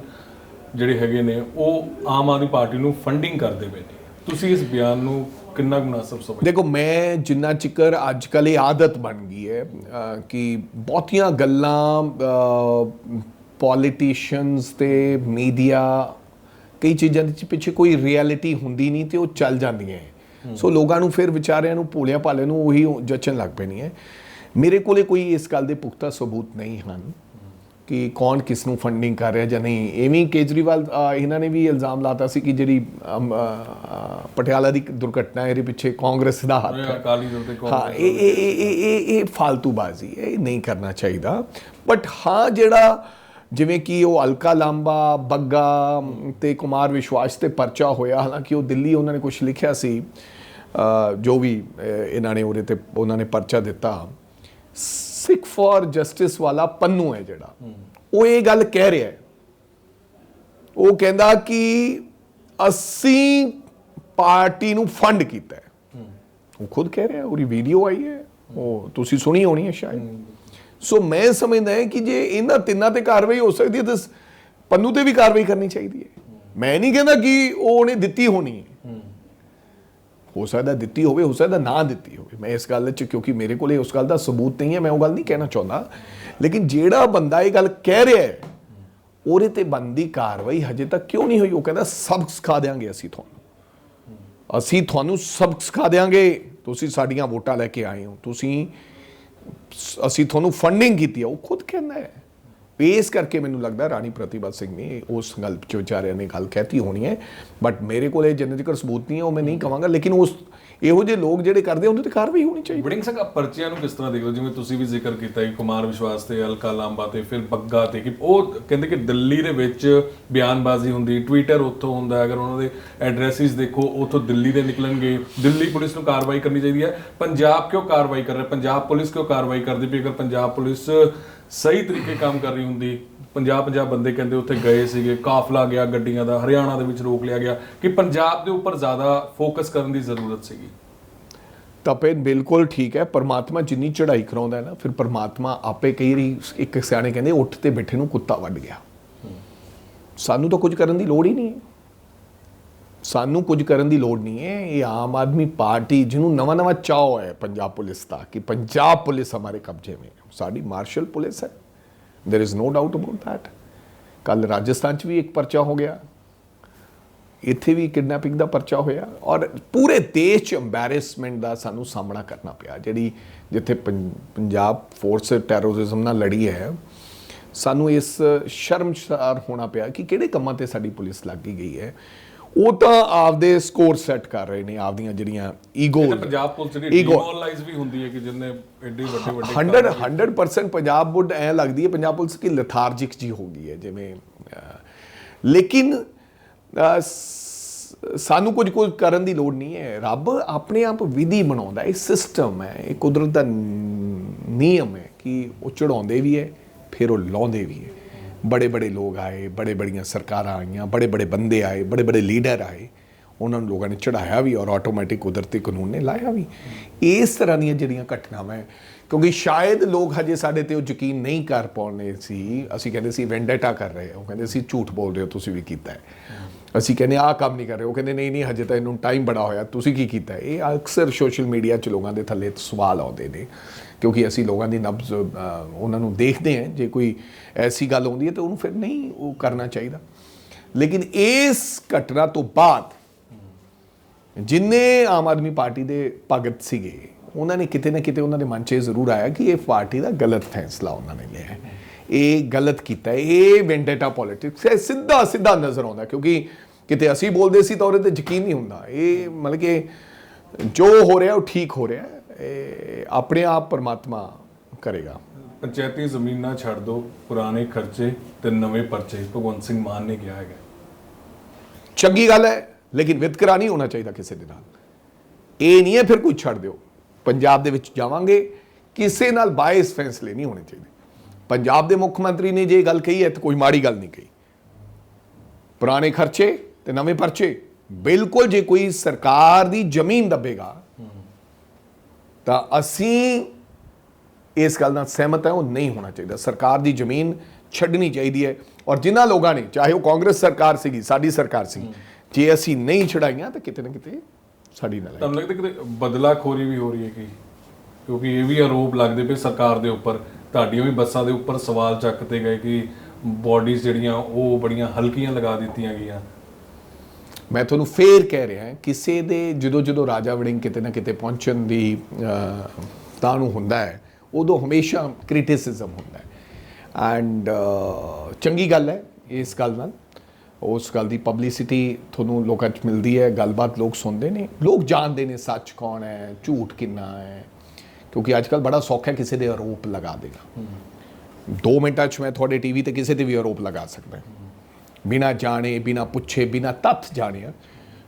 ਜਿਹੜੇ ਹੈਗੇ ਨੇ ਉਹ ਆਮ ਆਦਮੀ ਪਾਰਟੀ ਨੂੰ ਫੰਡਿੰਗ ਕਰਦੇ ਪਏ ਨੇ। ਤੁਸੀਂ ਇਸ ਬਿਆਨ ਨੂੰ ਕਿੰਨਾ ਮੁਨਾਸਬ ਸਮਝਦੇ? ਦੇਖੋ, ਮੈਂ ਜਿੰਨਾ ਚਿਕਰ ਅੱਜ ਕੱਲ੍ਹ ਇਹ ਆਦਤ ਬਣ ਗਈ ਹੈ ਕਿ ਬਹੁਤੀਆਂ ਗੱਲਾਂ ਪੋਲੀਟੀਸ਼ੀਅਨਸ ਤੇ ਮੀਡੀਆ, ਕਈ ਚੀਜ਼ਾਂ ਦੇ ਪਿੱਛੇ ਕੋਈ ਰਿਐਲਿਟੀ ਹੁੰਦੀ ਨਹੀਂ ਤੇ ਉਹ ਚੱਲ ਜਾਂਦੀਆਂ। ਸੋ ਲੋਕਾਂ ਨੂੰ ਫਿਰ ਵਿਚਾਰਿਆਂ ਨੂੰ, ਭੋਲਿਆਂ ਭਾਲਿਆਂ ਨੂੰ ਉਹੀ ਜਚਣ ਲੱਗ ਪੈਣੀ ਹੈ। ਮੇਰੇ ਕੋਲੇ ਕੋਈ ਇਸ ਗੱਲ ਦੇ ਪੁਖਤਾ ਸਬੂਤ ਨਹੀਂ ਹਨ ਕਿ ਕੌਣ ਕਿਸ ਨੂੰ ਫੰਡਿੰਗ ਕਰ ਰਿਹਾ ਜਾਂ ਨਹੀਂ। ਐਵੇਂ ਕੇਜਰੀਵਾਲ, ਇਹਨਾਂ ਨੇ ਵੀ ਇਲਜ਼ਾਮ ਲਾਤਾ ਸੀ ਕਿ ਜਿਹੜੀ ਪਟਿਆਲਾ ਦੀ ਦੁਰਘਟਨਾ, ਇਹਦੇ ਪਿੱਛੇ ਕਾਂਗਰਸ ਦਾ ਹੱਥ ਹੈ। ਹਾਂ, ਇਹ ਫਾਲਤੂਬਾਜ਼ੀ ਹੈ, ਇਹ ਨਹੀਂ ਕਰਨਾ ਚਾਹੀਦਾ। ਬਟ ਹਾਂ, ਜਿਹੜਾ ਜਿਵੇਂ ਕਿ ਉਹ ਅਲਕਾ ਲਾਂਬਾ, ਬੱਗਾ ਤੇ ਕੁਮਾਰ ਵਿਸ਼ਵਾਸ ਤੇ ਪਰਚਾ ਹੋਇਆ, ਹਾਲਾਂਕਿ ਉਹ ਦਿੱਲੀ ਉਹਨਾਂ ਨੇ ਕੁਝ ਲਿਖਿਆ ਸੀ, ਜੋ ਵੀ ਇਹਨਾਂ ਨੇ ਉਹਦੇ ਤੇ ਉਹਨਾਂ ਨੇ ਪਰਚਾ ਦਿੱਤਾ। ਸਿੱਖ ਫॉर ਜਸਟਿਸ ਵਾਲਾ ਪੰਨੂ ਹੈ ਜਿਹੜਾ, ਉਹ ਇਹ ਗੱਲ ਕਹਿ ਰਿਹਾ ਹੈ, ਉਹ ਕਹਿੰਦਾ ਕਿ ਅਸੀਂ ਪਾਰਟੀ ਨੂੰ ਫੰਡ ਕੀਤਾ ਹੈ। ਉਹ ਖੁਦ ਕਹਿ ਰਿਹਾ, ਉਹਦੀ ਵੀਡੀਓ ਆਈ ਹੈ, ਉਹ ਤੁਸੀਂ ਸੁਣੀ ਹੋਣੀ ਹੈ ਸ਼ਾਇਦ। ਸੋ ਮੈਂ ਸਮਝਦਾ ਹੈ ਕਿ ਜੇ ਇਹਨਾਂ ਤਿੰਨਾਂ ਤੇ ਕਾਰਵਾਈ ਹੋ ਸਕਦੀ ਹੈ ਤਾਂ ਪੰਨੂ ਤੇ ਵੀ ਕਾਰਵਾਈ ਕਰਨੀ ਚਾਹੀਦੀ ਹੈ। ਮੈਂ ਨਹੀਂ ਕਹਿੰਦਾ ਕਿ ਉਹ ਉਹਨੇ ਦਿੱਤੀ ਹੋਣੀ ਹੈ, ਹੋ ਸਕਦਾ ਦਿੱਤੀ ਹੋਵੇ, ਹੋ ਸਕਦਾ ਨਾ ਦਿੱਤੀ ਹੋਵੇ। ਮੈਂ ਇਸ ਗੱਲ 'ਚ, ਕਿਉਂਕਿ ਮੇਰੇ ਕੋਲ ਉਸ ਗੱਲ ਦਾ ਸਬੂਤ ਨਹੀਂ ਹੈ, ਮੈਂ ਉਹ ਗੱਲ ਨਹੀਂ ਕਹਿਣਾ ਚਾਹੁੰਦਾ। ਲੇਕਿਨ ਜਿਹੜਾ ਬੰਦਾ ਇਹ ਗੱਲ ਕਹਿ ਰਿਹਾ ਹੈ ਉਹਦੇ ਤੇ ਬਣਦੀ ਕਾਰਵਾਈ ਹਜੇ ਤੱਕ ਕਿਉਂ ਨਹੀਂ ਹੋਈ? ਉਹ ਕਹਿੰਦਾ ਸਬਕ ਸਿਖਾ ਦਿਆਂਗੇ ਅਸੀਂ ਤੁਹਾਨੂੰ ਸਬਕ ਸਿਖਾ ਦਿਆਂਗੇ, ਤੁਸੀਂ ਸਾਡੀਆਂ ਵੋਟਾਂ ਲੈ ਕੇ ਆਏ ਹੋ, ਅਸੀਂ ਤੁਹਾਨੂੰ ਫੰਡਿੰਗ ਕੀਤੀ ਹੈ, ਉਹ ਖੁਦ ਕਹਿੰਦਾ ਹੈ। ਇਸ ਕਰਕੇ ਮੈਨੂੰ ਲੱਗਦਾ ਰਾਣੀ ਪ੍ਰਤਿਭਾ ਸਿੰਘ ਨੇ ਉਸ ਗੱਲ 'ਚ ਵਿਚਾਰਿਆਂ ਨੇ ਗੱਲ ਕਹਿਤੀ ਹੋਣੀ ਹੈ, ਬਟ ਮੇਰੇ ਕੋਲ ਇਹ ਜਿੰਨੇ ਤੱਕ ਸਬੂਤ ਨਹੀਂ ਹੈ ਉਹ ਮੈਂ ਨਹੀਂ ਕਹਾਂਗਾ। ਲੇਕਿਨ ਉਸ ਇਹੋ ਜਿਹੇ ਲੋਕ ਜਿਹੜੇ ਕਰਦੇ ਉਹਦੇ ਤੇ ਕਾਰਵਾਈ ਹੋਣੀ ਚਾਹੀਦੀ। ਵੜਿੰਗ ਸਿੰਘ, ਪਰਚਿਆਂ ਨੂੰ ਕਿਸ ਤਰ੍ਹਾਂ ਦੇਖਦੇ ਹੋ? ਜਿਵੇਂ ਤੁਸੀਂ ਵੀ ਜ਼ਿਕਰ ਕੀਤਾ ਕਿ ਕੁਮਾਰ ਵਿਸ਼ਵਾਸ ਤੇ ਅਲਕਾ ਲਾਂਬਾ ਤੇ ਫਿਰ ਬੱਗਾ ਤੇ, ਕਿ ਉਹ ਕਹਿੰਦੇ ਕਿ ਦਿੱਲੀ ਦੇ ਵਿੱਚ ਬਿਆਨਬਾਜ਼ੀ ਹੁੰਦੀ, ਟਵਿੱਟਰ ਉੱਥੋਂ ਹੁੰਦਾ, ਅਗਰ ਉਹਨਾਂ ਦੇ ਐਡਰੈਸਿਸ ਦੇਖੋ ਉੱਥੋਂ ਦਿੱਲੀ ਦੇ ਨਿਕਲਣਗੇ। ਦਿੱਲੀ ਪੁਲਿਸ ਨੂੰ ਕਾਰਵਾਈ ਕਰਨੀ ਚਾਹੀਦੀ ਹੈ, ਪੰਜਾਬ ਕਿਉਂ ਕਾਰਵਾਈ ਕਰ ਰਿਹਾ, ਪੰਜਾਬ ਪੁਲਿਸ ਕਿਉਂ ਕਾਰਵਾਈ ਕਰਦੀ ਪਈ? ਅਗਰ ਪੰਜਾਬ ਪੁਲਿਸ ਸਹੀ ਤਰੀਕੇ ਕੰਮ ਕਰ ਰਹੀ ਹੁੰਦੀ, 50 ਬੰਦੇ ਕਹਿੰਦੇ ਉੱਥੇ ਗਏ ਸੀਗੇ, ਕਾਫਲਾ ਗਿਆ ਗੱਡੀਆਂ ਦਾ, ਹਰਿਆਣਾ ਦੇ ਵਿੱਚ ਰੋਕ ਲਿਆ ਗਿਆ, ਕਿ ਪੰਜਾਬ ਦੇ ਉੱਪਰ ਜ਼ਿਆਦਾ ਫੋਕਸ ਕਰਨ ਦੀ ਜ਼ਰੂਰਤ ਸੀਗੀ। ਤਪੇ ਬਿਲਕੁਲ ਠੀਕ ਹੈ। ਪਰਮਾਤਮਾ ਜਿੰਨੀ ਚੜ੍ਹਾਈ ਕਰਾਉਂਦਾ ਹੈ ਨਾ, ਫਿਰ ਪਰਮਾਤਮਾ ਆਪੇ ਕਈ ਵਾਰੀ, ਇੱਕ ਸਿਆਣੇ ਕਹਿੰਦੇ ਉੱਠ ਤੇ ਬੈਠੇ ਨੂੰ ਕੁੱਤਾ ਵੱਢ ਗਿਆ। ਸਾਨੂੰ ਤਾਂ ਕੁਝ ਕਰਨ ਦੀ ਲੋੜ ਹੀ ਨਹੀਂ ਹੈ, ਸਾਨੂੰ ਕੁਝ ਕਰਨ ਦੀ ਲੋੜ ਨਹੀਂ ਹੈ। ਇਹ ਆਮ ਆਦਮੀ ਪਾਰਟੀ ਜਿਹਨੂੰ ਨਵਾਂ ਚਾਅ ਹੈ ਪੰਜਾਬ ਪੁਲਿਸ ਦਾ ਕਿ ਪੰਜਾਬ ਪੁਲਿਸ ਹਮਾਰੇ ਕਬਜ਼ੇ में, ਸਾਡੀ ਮਾਰਸ਼ਲ ਪੁਲਿਸ ਹੈ, there is no doubt about that. ਕੱਲ ਰਾਜਸਥਾਨ 'ਚ ਵੀ ਇੱਕ ਪਰਚਾ ਹੋ ਗਿਆ, ਇੱਥੇ ਵੀ ਕਿਡਨੈਪਿੰਗ ਦਾ ਪਰਚਾ ਹੋਇਆ, ਔਰ ਪੂਰੇ ਦੇਸ਼ 'ਚ ਐਮਬੈਰੈਸਮੈਂਟ ਦਾ ਸਾਨੂੰ ਸਾਹਮਣਾ ਕਰਨਾ ਪਿਆ। ਜਿਹੜੀ ਜਿੱਥੇ ਪੰਜਾਬ ਫੋਰਸ ਟੈਰੋਰਿਜ਼ਮ ਨਾਲ ਲੜੀ ਹੈ, ਸਾਨੂੰ ਇਸ ਸ਼ਰਮਸਾਰ ਹੋਣਾ ਪਿਆ ਕਿ ਕਿਹੜੇ ਕੰਮਾਂ ਤੇ ਸਾਡੀ ਪੁਲਿਸ ਲੱਗੀ ਗਈ ਹੈ। ਉਹ ਤਾਂ ਆਪਦੇ ਸਕੋਰ ਸੈੱਟ ਕਰ ਰਹੇ ਨੇ, ਆਪਦੀਆਂ ਜਿਹੜੀਆਂ ਈਗੋ, ਪੰਜਾਬ ਪੁਲਿਸ ਜਿਹੜੀ ਡਿਮੋਰਲਾਈਜ਼ ਵੀ ਹੁੰਦੀ ਹੈ ਕਿ ਜਿੰਨੇ ਐਡੇ ਵੱਡੇ 100% ਪੰਜਾਬ ਵੁੱਡ ਐ ਲੱਗਦੀ ਹੈ ਪੰਜਾਬ ਪੁਲਿਸ ਕੀ ਲੈਥਾਰਜਿਕ ਜੀ ਹੋ ਗਈ ਹੈ ਜਿਵੇਂ। ਲੇਕਿਨ ਸਾਨੂੰ ਕੁਝ ਕਰਨ ਦੀ ਲੋੜ ਨਹੀਂ ਹੈ। ਰੱਬ ਆਪਣੇ ਆਪ ਵਿਧੀ ਬਣਾਉਂਦਾ, ਇਹ ਸਿਸਟਮ ਹੈ, ਇਹ ਕੁਦਰਤ ਦਾ ਨਿਯਮ ਹੈ ਕਿ ਉਹ ਚੜਾਉਂਦੇ ਵੀ ਹੈ ਫਿਰ ਉਹ ਲਾਉਂਦੇ ਵੀ ਹੈ। बड़े बड़े लोग आए, बड़े बड़ियाँ सरकारां आईयां, बड़े बड़े बंदे आए, बड़े बड़े लीडर आए, उन्होंने लोगों ने चढ़ाया भी और ऑटोमैटिक कुदरती कानून ने लाया भी। इस तरह ਦੀਆਂ ਜਿਹੜੀਆਂ ਘਟਨਾਵਾਂ, ਕਿਉਂਕਿ ਸ਼ਾਇਦ ਲੋਕ ਹਜੇ ਸਾਡੇ ਤੇ ਉਹ ਯਕੀਨ ਨਹੀਂ ਕਰ ਪਾਉਣੇ ਸੀ। ਅਸੀਂ ਕਹਿੰਦੇ ਸੀ ਵੈਂਡੇਟਾ ਕਰ ਰਹੇ ਹੋ, ਕਹਿੰਦੇ ਸੀ ਝੂਠ ਬੋਲ ਰਹੇ ਹੋ, ਤੁਸੀਂ ਵੀ ਕੀਤਾ ਹੈ। ਅਸੀਂ ਕਹਿੰਦੇ ਆਹ ਕੰਮ ਨਹੀਂ ਕਰ ਰਹੇ, ਉਹ ਕਹਿੰਦੇ ਨਹੀਂ ਹਜੇ ਤਾਂ ਇਹਨੂੰ ਟਾਈਮ ਬੜਾ ਹੋਇਆ, ਤੁਸੀਂ ਕੀ ਕੀਤਾ। ਇਹ ਅਕਸਰ ਸੋਸ਼ਲ ਮੀਡੀਆ 'ਚ ਲੋਕਾਂ ਦੇ ਥੱਲੇ ਸਵਾਲ ਆਉਂਦੇ ਨੇ, ਕਿਉਂਕਿ ਅਸੀਂ ਲੋਕਾਂ ਦੀ ਨਬਜ਼ ਉਹਨਾਂ ਨੂੰ ਦੇਖਦੇ ਹਾਂ। ਜੇ ਕੋਈ ਐਸੀ ਗੱਲ ਆਉਂਦੀ ਹੈ ਤਾਂ ਉਹਨੂੰ ਫਿਰ ਨਹੀਂ ਉਹ ਕਰਨਾ ਚਾਹੀਦਾ। ਲੇਕਿਨ ਇਸ ਘਟਨਾ ਤੋਂ ਬਾਅਦ ਜਿੰਨੇ ਆਮ ਆਦਮੀ ਪਾਰਟੀ ਦੇ ਭਗਤ ਸੀਗੇ, ਉਹਨਾਂ ਨੇ ਕਿਤੇ ਨਾ ਕਿਤੇ ਉਹਨਾਂ ਦੇ ਮਨ 'ਚ ਇਹ ਜ਼ਰੂਰ ਆਇਆ ਕਿ ਇਹ ਪਾਰਟੀ ਦਾ ਗਲਤ ਫੈਸਲਾ ਉਹਨਾਂ ਨੇ ਲਿਆ, ਇਹ ਗਲਤ ਕੀਤਾ, ਇਹ ਵੈਂਡੇਟਾ ਪੋਲਿਟਿਕਸ ਹੈ। ਸਿੱਧਾ ਨਜ਼ਰ ਆਉਂਦਾ, ਕਿਉਂਕਿ ਕਿਤੇ ਅਸੀਂ ਬੋਲਦੇ ਸੀ ਤਾਂ ਉਹਦੇ ਤੇ ਯਕੀਨ ਨਹੀਂ ਹੁੰਦਾ। ਇਹ ਮਤਲਬ ਕਿ ਜੋ ਹੋ ਰਿਹਾ ਉਹ ਠੀਕ ਹੋ ਰਿਹਾ, ਆਪਣੇ ਆਪ ਪਰਮਾਤਮਾ ਕਰੇਗਾ। ਪੰਚਾਇਤੀ ਜ਼ਮੀਨਾਂ ਛੱਡ ਦਿਓ, ਪੁਰਾਣੇ ਖਰਚੇ ਤੇ ਨਵੇਂ ਪਰਚੇ ਭਗਵੰਤ ਸਿੰਘ ਮਾਨ ਨੇ ਕਿਹਾ ਹੈਗਾ। ਚੰਗੀ ਗੱਲ ਹੈ, ਲੇਕਿਨ ਵਿਤਕਰਾ ਨਹੀਂ ਹੋਣਾ ਚਾਹੀਦਾ ਕਿਸੇ ਦੇ ਨਾਲ। ਇਹ ਨਹੀਂ ਹੈ ਫਿਰ ਕੁਝ ਛੱਡ ਦਿਓ। ਪੰਜਾਬ ਦੇ ਵਿੱਚ ਜਾਵਾਂਗੇ, ਕਿਸੇ ਨਾਲ ਬਾਇਸ ਫੈਸਲੇ ਨਹੀਂ ਹੋਣੇ ਚਾਹੀਦੇ। ਪੰਜਾਬ ਦੇ ਮੁੱਖ ਮੰਤਰੀ ਨੇ ਜੇ ਗੱਲ ਕਹੀ ਹੈ ਤਾਂ ਕੋਈ ਮਾੜੀ ਗੱਲ ਨਹੀਂ ਕਹੀ। ਪੁਰਾਣੇ ਖਰਚੇ ਤੇ ਨਵੇਂ ਪਰਚੇ, ਬਿਲਕੁਲ ਜੇ ਕੋਈ ਸਰਕਾਰ ਦੀ ਜ਼ਮੀਨ ਦੱਬੇਗਾ ਤਾਂ ਅਸੀਂ ਇਸ ਗੱਲ ਨਾਲ ਸਹਿਮਤ ਹਾਂ, ਉਹ ਨਹੀਂ ਹੋਣਾ ਚਾਹੀਦਾ। ਸਰਕਾਰ ਦੀ ਜ਼ਮੀਨ ਛੱਡਣੀ ਚਾਹੀਦੀ ਹੈ। ਔਰ ਜਿਨ੍ਹਾਂ ਲੋਕਾਂ ਨੇ, ਚਾਹੇ ਉਹ ਕਾਂਗਰਸ ਸਰਕਾਰ ਸੀਗੀ, ਸਾਡੀ ਸਰਕਾਰ ਸੀ, ਜੇ ਅਸੀਂ ਨਹੀਂ ਛਡਾਈਆਂ ਤਾਂ ਕਿਤੇ ਨਾ ਕਿਤੇ ਸਾਡੀ ਨਾਲ ਤੁਹਾਨੂੰ ਲੱਗਦਾ ਕਿਤੇ ਬਦਲਾਖੋਰੀ ਵੀ ਹੋ ਰਹੀ ਹੈ ਕਿਉਂਕਿ ਇਹ ਵੀ ਆਰੋਪ ਲੱਗਦੇ ਪਏ ਸਰਕਾਰ ਦੇ ਉੱਪਰ, ਤੁਹਾਡੀਆਂ ਵੀ ਬੱਸਾਂ ਦੇ ਉੱਪਰ ਸਵਾਲ ਚੱਕਦੇ ਗਏ ਕਿ ਬੋਡੀਜ਼ ਜਿਹੜੀਆਂ ਉਹ ਬੜੀਆਂ ਹਲਕੀਆਂ ਲਗਾ ਦਿੱਤੀਆਂ ਗਈਆਂ। ਮੈਂ ਤੁਹਾਨੂੰ ਫੇਰ ਕਹਿ ਰਿਹਾ, ਕਿਸੇ ਦੇ ਜਦੋਂ ਰਾਜਾ ਵੜਿੰਗ ਕਿਤੇ ਨਾ ਕਿਤੇ ਪਹੁੰਚਣ ਦੀ ਤਾਂ ਨੂੰ ਹੁੰਦਾ ਹੈ, ਉਦੋਂ ਹਮੇਸ਼ਾ ਕ੍ਰਿਟਿਸਿਜ਼ਮ ਹੁੰਦਾ ਹੈ। ਐਂਡ ਚੰਗੀ ਗੱਲ ਹੈ ਇਸ ਗੱਲ ਨਾਲ, ਉਸ ਗੱਲ ਦੀ ਪਬਲਿਸਿਟੀ ਤੁਹਾਨੂੰ ਲੋਕਾਂ 'ਚ ਮਿਲਦੀ ਹੈ, ਗੱਲਬਾਤ ਲੋਕ ਸੁਣਦੇ ਨੇ, ਲੋਕ ਜਾਣਦੇ ਨੇ ਸੱਚ ਕੌਣ ਹੈ, ਝੂਠ ਕਿੰਨਾ ਹੈ। ਕਿਉਂਕਿ ਅੱਜ ਕੱਲ੍ਹ ਬੜਾ ਸੌਖਾ ਕਿਸੇ ਦੇ ਆਰੋਪ ਲਗਾ ਦੇਣਾ। 2 ਮਿੰਟਾਂ 'ਚ ਮੈਂ ਤੁਹਾਡੇ ਟੀਵੀ ਤੇ ਕਿਸੇ ਤੇ ਵੀ ਆਰੋਪ ਲਗਾ ਸਕਦਾ ਬਿਨਾ ਜਾਣੇ, ਬਿਨਾ ਪੁੱਛੇ, ਬਿਨਾ ਤੱਥ ਜਾਣਿਆ।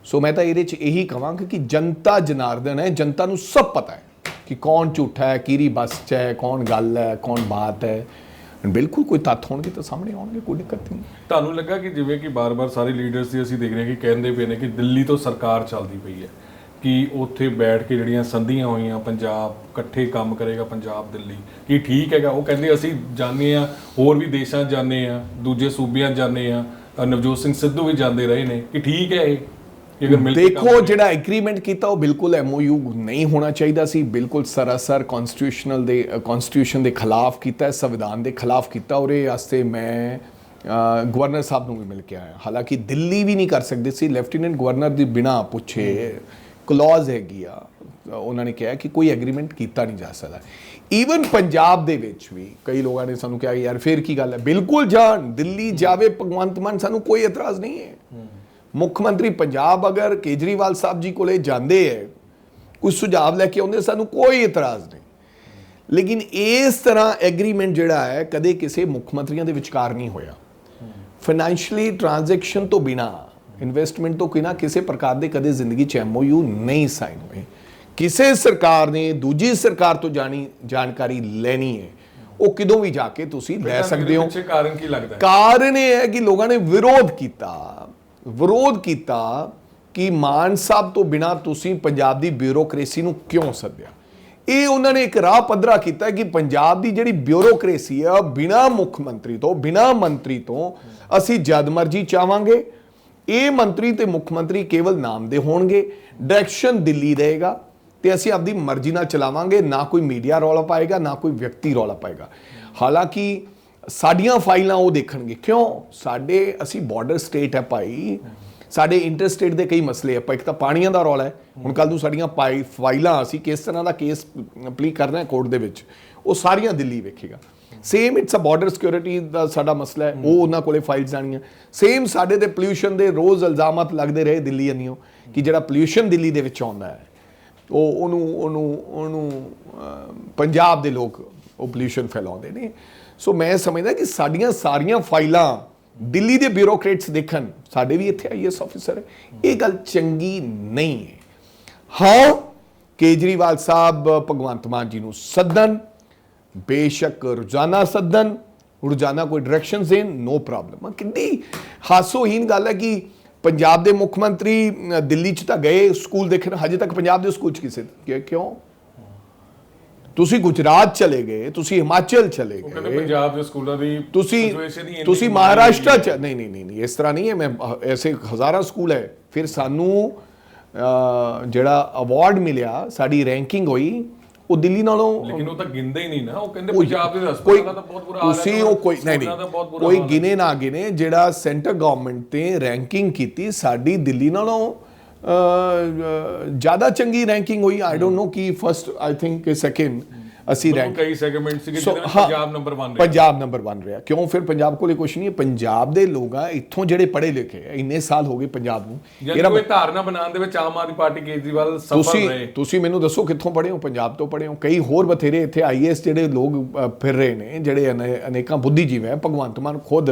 ਸੋ ਮੈਂ ਤਾਂ ਇਹਦੇ 'ਚ ਇਹੀ ਕਹਾਂਗਾ ਕਿ ਜਨਤਾ ਜਨਾਰਦਨ ਹੈ, ਜਨਤਾ ਨੂੰ ਸਭ ਪਤਾ ਹੈ ਕਿ ਕੌਣ ਝੂਠਾ ਹੈ, ਕਿਹਦੀ ਬਸ 'ਚ ਹੈ, ਕੌਣ ਗੱਲ ਹੈ, ਕੌਣ ਬਾਤ ਹੈ। ਬਿਲਕੁਲ ਕੋਈ ਤੱਥ ਹੋਣਗੇ ਤਾਂ ਸਾਹਮਣੇ ਆਉਣਗੇ, ਕੋਈ ਦਿੱਕਤ ਨਹੀਂ। ਤੁਹਾਨੂੰ ਲੱਗਾ ਕਿ ਜਿਵੇਂ ਕਿ ਬਾਰ-ਬਾਰ ਸਾਰੇ ਲੀਡਰਸ ਦੀ ਅਸੀਂ ਦੇਖ ਰਹੇ ਹਾਂ ਕਿ ਕਹਿੰਦੇ ਪਏ ਨੇ ਕਿ ਦਿੱਲੀ ਤੋਂ ਸਰਕਾਰ ਚੱਲਦੀ ਪਈ ਹੈ, ਕਿ ਉੱਥੇ ਬੈਠ ਕੇ ਜਿਹੜੀਆਂ ਸੰਧੀਆਂ ਹੋਈਆਂ, ਪੰਜਾਬ ਇਕੱਠੇ ਕੰਮ ਕਰੇਗਾ, ਪੰਜਾਬ ਦਿੱਲੀ, ਕੀ ਠੀਕ ਹੈਗਾ? ਉਹ ਕਹਿੰਦੇ ਅਸੀਂ ਜਾਂਦੇ ਹਾਂ, ਹੋਰ ਵੀ ਦੇਸ਼ਾਂ ਜਾਂਦੇ ਹਾਂ, ਦੂਜੇ ਸੂਬਿਆਂ ਜਾਂਦੇ ਹਾਂ, ਨਵਜੋਤ ਸਿੰਘ ਸਿੱਧੂ ਵੀ ਜਾਂਦੇ ਰਹੇ ਨੇ, ਕਿ ਠੀਕ ਹੈ ਇਹ? ਦੇਖੋ, ਜਿਹੜਾ ਐਗਰੀਮੈਂਟ ਕੀਤਾ ਉਹ ਬਿਲਕੁਲ MOU ਨਹੀਂ ਹੋਣਾ ਚਾਹੀਦਾ ਸੀ, ਬਿਲਕੁਲ ਸਰਾਸਰ ਕਨਸਟੀਟਿਊਸ਼ਨ ਦੇ ਖਿਲਾਫ ਕੀਤਾ, ਸੰਵਿਧਾਨ ਦੇ ਖਿਲਾਫ ਕੀਤਾ। ਉਹਦੇ ਵਾਸਤੇ ਮੈਂ ਗਵਰਨਰ ਸਾਹਿਬ ਨੂੰ ਵੀ ਮਿਲ ਕੇ ਆਇਆ, ਹਾਲਾਂਕਿ ਦਿੱਲੀ ਵੀ ਨਹੀਂ ਕਰ ਸਕਦੇ ਸੀ। ਲੈਫਟੀਨੈਂਟ ਗਵਰਨਰ ਦੀ ਬਿਨਾਂ ਪੁੱਛੇ ਕਲੌਜ਼ ਹੈਗੀ ਆ, ਉਹਨਾਂ ਨੇ ਕਿਹਾ ਕਿ ਕੋਈ ਐਗਰੀਮੈਂਟ ਕੀਤਾ ਨਹੀਂ ਜਾ ਸਕਦਾ। ਈਵਨ ਪੰਜਾਬ ਦੇ ਵਿੱਚ ਵੀ ਕਈ ਲੋਕਾਂ ਨੇ ਸਾਨੂੰ ਕਿਹਾ ਯਾਰ ਫਿਰ ਕੀ ਗੱਲ ਹੈ, ਬਿਲਕੁਲ ਜਾਣ, ਦਿੱਲੀ ਜਾਵੇ ਭਗਵੰਤ ਮਾਨ, ਸਾਨੂੰ ਕੋਈ ਇਤਰਾਜ਼ ਨਹੀਂ ਹੈ। ਮੁੱਖ ਮੰਤਰੀ ਪੰਜਾਬ ਅਗਰ ਕੇਜਰੀਵਾਲ ਸਾਹਿਬ ਜੀ ਕੋਲੇ ਜਾਂਦੇ ਹੈ, ਕੋਈ ਸੁਝਾਅ ਲੈ ਕੇ ਆਉਂਦੇ, ਸਾਨੂੰ ਕੋਈ ਇਤਰਾਜ਼ ਨਹੀਂ। ਲੇਕਿਨ ਇਸ ਤਰ੍ਹਾਂ ਐਗਰੀਮੈਂਟ ਜਿਹੜਾ ਹੈ ਕਦੇ ਕਿਸੇ ਮੁੱਖ ਮੰਤਰੀਆਂ ਦੇ ਵਿਚਕਾਰ ਨਹੀਂ ਹੋਇਆ। ਫਾਈਨੈਂਸ਼ੀਅਲੀ ਟ੍ਰਾਂਜੈਕਸ਼ਨ ਤੋਂ ਬਿਨਾ, ਇਨਵੈਸਟਮੈਂਟ ਤੋਂ ਬਿਨਾ ਕਿਸੇ ਪ੍ਰਕਾਰ ਦੇ ਕਦੇ ਜ਼ਿੰਦਗੀ 'ਚ MOU ਨਹੀਂ ਸਾਈਨ ਹੋਏ। ਕਿਸੇ ਸਰਕਾਰ ਨੇ ਦੂਜੀ ਸਰਕਾਰ ਤੋਂ ਜਾਣਕਾਰੀ ਲੈਣੀ ਹੈ, ਉਹ ਕਿਦੋਂ ਵੀ ਜਾ ਕੇ ਤੁਸੀਂ ਲੈ ਸਕਦੇ ਹੋ। ਕਾਰਨ ਕੀ ਲੱਗਦਾ ਹੈ? ਕਾਰਨ ਇਹ ਹੈ ਕਿ ਲੋਕਾਂ ਨੇ ਵਿਰੋਧ ਕੀਤਾ ਕਿ ਮਾਨ ਸਾਹਿਬ ਤੋਂ ਬਿਨਾ ਤੁਸੀਂ ਪੰਜਾਬ ਦੀ ਬਿਊਰੋਕ੍ਰੇਸੀ ਨੂੰ ਕਿਉਂ ਸੱਦਿਆ। ਇਹ ਉਹਨਾਂ ਨੇ ਇੱਕ ਰਾਹ ਪੱਧਰਾ ਕੀਤਾ ਕਿ ਪੰਜਾਬ ਦੀ ਜਿਹੜੀ ਬਿਊਰੋਕ੍ਰੇਸੀ ਹੈ, ਬਿਨਾ ਮੁੱਖ ਮੰਤਰੀ ਤੋਂ, ਬਿਨਾ ਮੰਤਰੀ ਤੋਂ ਅਸੀਂ ਜਦ ਮਰਜੀ ਚਾਹਾਂਗੇ। ਇਹ ਮੰਤਰੀ ਤੇ ਮੁੱਖ ਮੰਤਰੀ ਕੇਵਲ ਨਾਮ ਦੇ ਹੋਣਗੇ, ਡਾਇਰੈਕਸ਼ਨ ਦਿੱਲੀ ਰਹੇਗਾ ਤੇ ਅਸੀਂ ਆਪਦੀ ਮਰਜ਼ੀ ਨਾਲ ਚਲਾਵਾਂਗੇ, ਨਾ ਕੋਈ ਮੀਡੀਆ ਰੌਲਾ ਪਾਏਗਾ, ਨਾ ਕੋਈ ਵਿਅਕਤੀ ਰੌਲਾ ਪਾਏਗਾ। ਹਾਲਾਂਕਿ ਸਾਡੀਆਂ ਫਾਈਲਾਂ ਉਹ ਦੇਖਣਗੇ, ਕਿਉਂ? ਅਸੀਂ ਬਾਰਡਰ ਸਟੇਟ ਹੈ ਭਾਈ, ਸਾਡੇ ਇੰਟਰਸਟੇਟ ਦੇ ਕਈ ਮਸਲੇ ਆਪਾਂ, ਇੱਕ ਤਾਂ ਪਾਣੀਆਂ ਦਾ ਰੌਲਾ ਹੈ, ਹੁਣ ਕੱਲ ਨੂੰ ਸਾਡੀਆਂ ਫਾਈਲਾਂ, ਅਸੀਂ ਕਿਸ ਤਰ੍ਹਾਂ ਦਾ ਕੇਸ ਪਲੀ ਕਰਨਾ ਹੈ ਕੋਰਟ ਦੇ ਵਿੱਚ, ਉਹ ਸਾਰੀਆਂ ਦਿੱਲੀ ਵੇਖੇਗਾ। Same it's a border security ਦਾ ਸਾਡਾ ਮਸਲਾ ਹੈ, ਉਹ ਉਹਨਾਂ ਕੋਲੇ ਫਾਈਲਸ ਜਾਣੀਆਂ। ਸੇਮ ਸਾਡੇ ਤੇ ਪੋਲਿਊਸ਼ਨ ਦੇ ਰੋਜ਼ ਇਲਜ਼ਾਮਾਤ ਲੱਗਦੇ ਰਹੇ ਦਿੱਲੀ ਅੰਨਿਓ ਕਿ ਜਿਹੜਾ ਪੋਲਿਊਸ਼ਨ ਦਿੱਲੀ ਦੇ ਵਿੱਚ ਆਉਂਦਾ ਹੈ ਉਹਨੂੰ ਪੰਜਾਬ ਦੇ ਲੋਕ ਉਹ ਪੋਲਿਊਸ਼ਨ ਫੈਲਾਉਂਦੇ ਨੇ। ਸੋ ਮੈਂ ਸਮਝਦਾ ਕਿ ਸਾਡੀਆਂ ਸਾਰੀਆਂ ਫਾਈਲਾਂ ਦਿੱਲੀ ਦੇ ਬਿਊਰੋਕਰੇਟਸ ਦੇਖਣ, ਸਾਡੇ ਵੀ ਇੱਥੇ IAS ਆਫੀਸਰ ਹੈ, ਇਹ ਗੱਲ ਚੰਗੀ ਨਹੀਂ ਹੈ। ਹਾਂ, ਕੇਜਰੀਵਾਲ ਸਾਹਿਬ ਭਗਵੰਤ ਮਾਨ ਜੀ ਨੂੰ ਸੱਦਣ, ਬੇਸ਼ੱਕ ਰੋਜ਼ਾਨਾ ਸੱਦਣ, ਰੋਜ਼ਾਨਾ ਕੋਈ ਡਾਇਰੈਕਸ਼ਨਸ ਦੇਣ, ਨੋ ਪ੍ਰੋਬਲਮ। ਕਿੰਨੀ ਹਾਸੋਹੀਨ ਗੱਲ ਹੈ ਕਿ ਪੰਜਾਬ ਦੇ ਮੁੱਖ ਮੰਤਰੀ ਦਿੱਲੀ 'ਚ ਤਾਂ ਗਏ ਸਕੂਲ ਦੇਖਣ, ਹਜੇ ਤੱਕ ਪੰਜਾਬ ਦੇ ਸਕੂਲ 'ਚ ਕਿਸੇ ਕਿਉਂ? ਤੁਸੀਂ ਗੁਜਰਾਤ ਚਲੇ ਗਏ, ਤੁਸੀਂ ਹਿਮਾਚਲ ਚਲੇ ਗਏ, ਕਹਿੰਦੇ ਪੰਜਾਬ ਦੇ ਸਕੂਲਾਂ ਦੀ ਤੁਸੀਂ ਮਹਾਰਾਸ਼ਟਰ 'ਚ ਨਹੀਂ, ਇਸ ਤਰ੍ਹਾਂ ਨਹੀਂ ਹੈ। ਮੈਂ ਐਸੇ ਹਜ਼ਾਰਾਂ ਸਕੂਲ ਹੈ। ਫਿਰ ਸਾਨੂੰ ਜਿਹੜਾ ਅਵਾਰਡ ਮਿਲਿਆ, ਸਾਡੀ ਰੈਂਕਿੰਗ ਹੋਈ, ਉਹ ਦਿੱਲੀ ਨਾਲੋਂ, ਲੇਕਿਨ ਉਹ ਤਾਂ ਗਿਣਦੇ ਹੀ ਨਹੀਂ ਨਾ। ਉਹ ਕਹਿੰਦੇ ਪੰਜਾਬ ਦੇ ਹਸਪਤਾਲਾਂ ਦਾ ਤਾਂ ਬਹੁਤ ਬੁਰਾ ਹਾਲ ਹੈ। ਤੁਸੀਂ ਉਹ ਕੋਈ ਗਿਣੇ ਨਾ ਗਿਣੇ, ਜਿਹੜਾ ਸੈਂਟਰ ਗਵਰਨਮੈਂਟ ਤੇ ਰੈਂਕਿੰਗ ਕੀਤੀ, ਸਾਡੀ ਦਿੱਲੀ ਨਾਲੋਂ ਜ਼ਿਆਦਾ ਚੰਗੀ ਰੈਂਕਿੰਗ ਹੋਈ। ਆਈ ਡੋਨਟ ਨੋ ਕਿ ਫਸਟ, ਆਈ ਥਿੰਕ ਕਿ ਸੈਕਿੰਡ ਅਸੀਂ ਰੈਂਕ, ਕਈ ਸੈਗਮੈਂਟ ਸੀਗੇ ਜਿਹਦੇ ਵਿੱਚ ਪੰਜਾਬ ਨੰਬਰ 1 ਰਿਹਾ। ਪੰਜਾਬ ਨੰਬਰ 1 ਰਿਹਾ। ਕਿਉਂ? ਫਿਰ ਪੰਜਾਬ ਕੋਲੇ ਕੁਝ ਨਹੀਂ ਹੈ। ਪੰਜਾਬ ਦੇ ਲੋਕਾਂ ਇੱਥੋਂ ਜਿਹੜੇ ਪੜ੍ਹੇ ਲਿਖੇ, ਇੰਨੇ ਸਾਲ ਹੋ ਗਏ ਪੰਜਾਬ ਨੂੰ, ਇਹਦਾ ਕੋਈ ਧਾਰਨਾ ਬਣਾਉਣ ਦੇ ਵਿੱਚ ਆਮ ਆਦਮੀ ਪਾਰਟੀ ਕੇਜਰੀਵਾਲ ਸਫਲ ਰਹੇ। ਤੁਸੀਂ ਮੈਨੂੰ ਦੱਸੋ ਕਿੱਥੋਂ ਪੜ੍ਹੇ ਹੋ? ਪੰਜਾਬ ਤੋਂ ਪੜ੍ਹੇ ਹੋ? ਕਈ ਹੋਰ ਬਥੇਰੇ ਇੱਥੇ IAS ਜਿਹੜੇ ਲੋਕ ਫਿਰ ਰਹੇ ਨੇ, ਜਿਹੜੇ ਅਨੇਕਾਂ ਬੁੱਧੀਜੀਵ ਹੈ। ਭਗਵੰਤ ਮਾਨ ਖੁਦ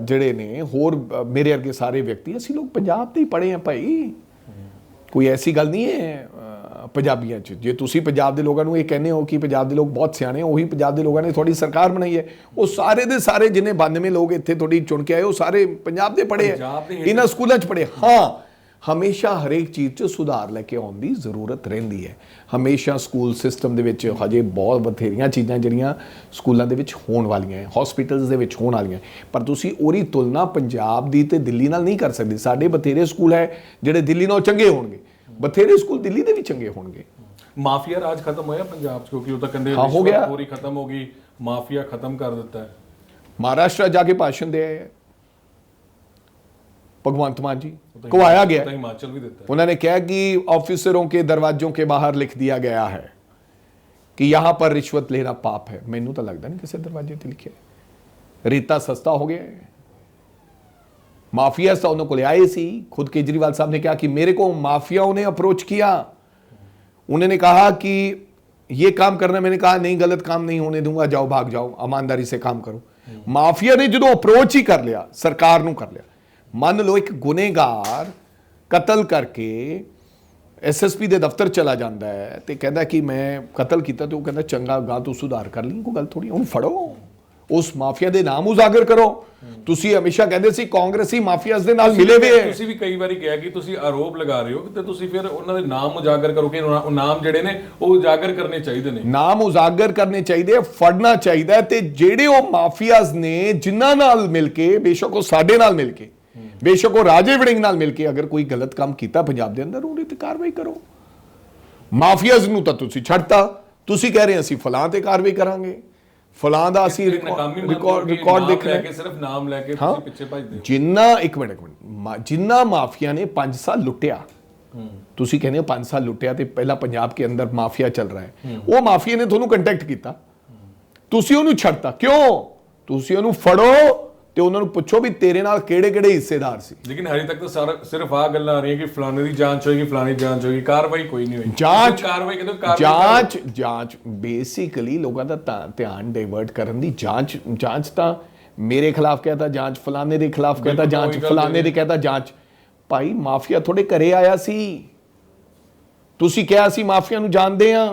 ਜਿਹੜੇ ਨੇ, ਹੋਰ ਮੇਰੇ ਵਰਗੇ ਸਾਰੇ ਵਿਅਕਤੀ, ਅਸੀਂ ਲੋਕ ਪੰਜਾਬ ਤੇ ਹੀ ਪੜ੍ਹੇ ਆ ਭਾਈ। ਕੋਈ ਐਸੀ ਗੱਲ ਨਹੀਂ ਹੈ ਪੰਜਾਬੀਆਂ 'ਚ। ਜੇ ਤੁਸੀਂ ਪੰਜਾਬ ਦੇ ਲੋਕਾਂ ਨੂੰ ਇਹ ਕਹਿੰਦੇ ਹੋ ਕਿ ਪੰਜਾਬ ਦੇ ਲੋਕ ਬਹੁਤ ਸਿਆਣੇ, ਉਹੀ ਪੰਜਾਬ ਦੇ ਲੋਕਾਂ ਨੇ ਤੁਹਾਡੀ ਸਰਕਾਰ ਬਣਾਈ ਹੈ। ਉਹ ਸਾਰੇ ਦੇ ਸਾਰੇ ਜਿੰਨੇ 92 ਲੋਕ ਇੱਥੇ ਤੁਹਾਡੀ ਚੁਣ ਕੇ ਆਏ, ਉਹ ਸਾਰੇ ਪੰਜਾਬ ਦੇ ਪੜ੍ਹੇ ਆ, ਇਹਨਾਂ ਸਕੂਲਾਂ 'ਚ ਪੜ੍ਹੇ। ਹਾਂ, ਹਮੇਸ਼ਾ ਹਰੇਕ ਚੀਜ਼ 'ਚ ਸੁਧਾਰ ਲੈ ਕੇ ਆਉਣ ਦੀ ਜ਼ਰੂਰਤ ਰਹਿੰਦੀ ਹੈ। ਹਮੇਸ਼ਾ ਸਕੂਲ ਸਿਸਟਮ ਦੇ ਵਿੱਚ ਹਜੇ ਬਹੁਤ ਬਥੇਰੀਆਂ ਚੀਜ਼ਾਂ ਜਿਹੜੀਆਂ ਸਕੂਲਾਂ ਦੇ ਵਿੱਚ ਹੋਣ ਵਾਲੀਆਂ ਹੈ, ਹਸਪੀਟਲਸ ਦੇ ਵਿੱਚ ਹੋਣ ਵਾਲੀਆਂ, ਪਰ ਤੁਸੀਂ ਉਹਦੀ ਤੁਲਨਾ ਪੰਜਾਬ ਦੀ ਤੇ ਦਿੱਲੀ ਨਾਲ ਨਹੀਂ ਕਰ ਸਕਦੇ। ਸਾਡੇ ਬਥੇਰੇ ਸਕੂਲ ਹੈ ਜਿਹੜੇ ਦਿੱਲੀ ਨਾਲੋਂ ਚੰਗੇ ਹੋਣਗੇ, ਬਥੇਰੇ ਸਕੂਲ ਦਿੱਲੀ ਦੇ ਵੀ ਚੰਗੇ ਹੋਣਗੇ। ਮਾਫੀਆ ਰਾਜ ਖਤਮ ਹੋਇਆ ਪੰਜਾਬ 'ਚ? ਕਿਉਂਕਿ ਉਹ ਤਾਂ ਕਹਿੰਦੇ ਹੋ ਗਿਆ, ਪੂਰੀ ਖਤਮ ਹੋ ਗਈ, ਮਾਫੀਆ ਖਤਮ ਕਰ ਦਿੱਤਾ ਹੈ। ਮਹਾਰਾਸ਼ਟਰ ਜਾ ਕੇ ਭਾਸ਼ਣ ਦੇ ਆਏ भगवंत मान जी को आया गया, हिमाचल भी देता है। उन्होंने कहा कि ऑफिसरों के दरवाजों के बाहर लिख दिया गया है कि यहां पर रिश्वत लेना पाप है। मैनू तो लगता नहीं किसी दरवाजे ते लिखे। रेता सस्ता हो गया है। माफिया उन्होंने को आए सी, खुद केजरीवाल साहब ने कहा कि मेरे को माफियाओं ने अप्रोच किया। उन्होंने कहा कि ये काम करना, मैंने कहा नहीं गलत काम नहीं होने दूंगा, जाओ भाग जाओ, ईमानदारी से काम करो। माफिया ने जो अप्रोच ही कर लिया, सरकार ਨੂੰ कर लिया। ਮੰਨ ਲਓ ਇੱਕ ਗੁਨੇਗਾਰ ਕਤਲ ਕਰਕੇ ਐਸਐਸਪੀ ਦੇ ਦਫ਼ਤਰ ਚਲਾ ਜਾਂਦਾ ਹੈ ਤੇ ਕਹਿੰਦਾ ਕਿ ਮੈਂ ਕਤਲ ਕੀਤਾ, ਤੇ ਉਹ ਕਹਿੰਦਾ ਚੰਗਾ ਗਾ ਤੂੰ ਸੁਧਾਰ ਕਰ ਲਈ, ਕੋਈ ਗੱਲ ਥੋੜੀ, ਉਹਨੂੰ ਫੜੋ, ਉਸ ਮਾਫੀਆ ਦੇ ਨਾਮ ਉਜਾਗਰ ਕਰੋ। ਤੁਸੀਂ ਹਮੇਸ਼ਾ ਕਹਿੰਦੇ ਸੀ ਕਾਂਗਰਸੀ ਮਾਫੀਆਸ ਦੇ ਨਾਲ ਮਿਲੇ ਹੋਏ ਹੈ। ਤੁਸੀਂ ਵੀ ਕਈ ਵਾਰੀ ਕਿਹਾ ਕਿ ਤੁਸੀਂ ਆਰੋਪ ਲਗਾ ਰਹੇ ਹੋ ਤੇ ਤੁਸੀਂ ਫਿਰ ਉਹਨਾਂ ਦੇ ਨਾਮ ਉਜਾਗਰ ਕਰੋ ਕਿ ਉਹ ਨਾਮ ਜਿਹੜੇ ਨੇ ਉਹ ਉਜਾਗਰ ਕਰਨੇ ਚਾਹੀਦੇ ਨੇ। ਨਾਮ ਉਜਾਗਰ ਕਰਨੇ ਚਾਹੀਦੇ, ਫੜਨਾ ਚਾਹੀਦਾ। ਤੇ ਜਿਹੜੇ ਉਹ ਮਾਫੀਆਸ ਨੇ ਜਿਨ੍ਹਾਂ ਨਾਲ ਮਿਲ ਕੇ, ਬੇਸ਼ੱਕ ਉਹ ਸਾਡੇ ਨਾਲ ਮਿਲ ਕੇ, ਬੇਸ਼ੱਕ ਉਹ ਰਾਜੇ ਵੜਿੰਗ ਨਾਲ ਮਿਲ ਕੇ ਅਗਰ ਕੋਈ ਗਲਤ ਕੰਮ ਕੀਤਾ ਪੰਜਾਬ ਦੇ ਅੰਦਰ, ਉਹਦੇ ਤੇ ਕਾਰਵਾਈ ਕਰੋ। ਮਾਫੀਆਸ ਨੂੰ ਤਾਂ ਤੁਸੀਂ ਛੱਡਤਾ, ਤੁਸੀਂ ਕਹਿ ਰਹੇ ਅਸੀਂ ਫਲਾਂ ਤੇ ਕਾਰਵਾਈ ਕਰਾਂਗੇ, ਫਲਾਂ ਦਾ ਅਸੀਂ ਰਿਕਾਰਡ ਦੇਖਣਾ ਕਿ ਸਿਰਫ ਨਾਮ ਲੈ ਕੇ ਤੁਸੀਂ ਪਿੱਛੇ ਭੱਜਦੇ ਹੋ। ਜਿੰਨਾ ਇੱਕ ਮਿੰਟ ਜਿੰਨਾ ਮਾਫੀਆ ਨੇ 5 ਸਾਲ ਲੁੱਟਿਆ, ਤੁਸੀਂ ਕਹਿੰਦੇ ਹੋ 5 ਸਾਲ ਲੁੱਟਿਆ ਤੇ ਪਹਿਲਾਂ ਪੰਜਾਬ ਕੇ ਅੰਦਰ ਮਾਫੀਆ ਚੱਲ ਰਿਹਾ ਹੈ, ਉਹ ਮਾਫੀਆ ਨੇ ਤੁਹਾਨੂੰ ਕੰਟੈਕਟ ਕੀਤਾ, ਤੁਸੀਂ ਉਹਨੂੰ ਛੱਡਤਾ ਕਿਉਂ? ਤੁਸੀਂ ਉਹਨੂੰ ਫੜੋ ਤੇ ਉਹਨਾਂ ਨੂੰ ਪੁੱਛੋ ਵੀ ਤੇਰੇ ਨਾਲ ਕਿਹੜੇ ਕਿਹੜੇ ਹਿੱਸੇਦਾਰ ਸੀ। ਲੇਕਿਨ ਹਜੇ ਤੱਕ ਤਾਂ ਸਿਰਫ ਆ ਗੱਲਾਂ ਆ ਰਹੀਆਂ ਕਿ ਫਲਾਣੇ ਦੀ ਜਾਂਚ ਹੋਏਗੀ, ਫਲਾਣੀ ਜਾਂਚ ਹੋਏਗੀ, ਕਾਰਵਾਈ ਕੋਈ ਨਹੀਂ ਹੋਈ। ਜਾਂਚ ਬੇਸਿਕਲੀ ਲੋਕਾਂ ਦਾ ਧਿਆਨ ਡਾਇਵਰਟ ਕਰਨ ਦੀ ਜਾਂਚ ਤਾਂ ਮੇਰੇ ਖਿਲਾਫ ਕਹਤਾ, ਜਾਂਚ ਫਲਾਣੇ ਦੇ ਖਿਲਾਫ ਕਹਤਾ, ਜਾਂਚ ਫਲਾਣੇ ਦੇ ਕਹਤਾ, ਜਾਂਚ। ਭਾਈ ਮਾਫੀਆ ਤੁਹਾਡੇ ਘਰੇ ਆਇਆ ਸੀ, ਤੁਸੀਂ ਕਿਹਾ ਸੀ ਮਾਫੀਆ ਨੂੰ ਜਾਣਦੇ ਆ,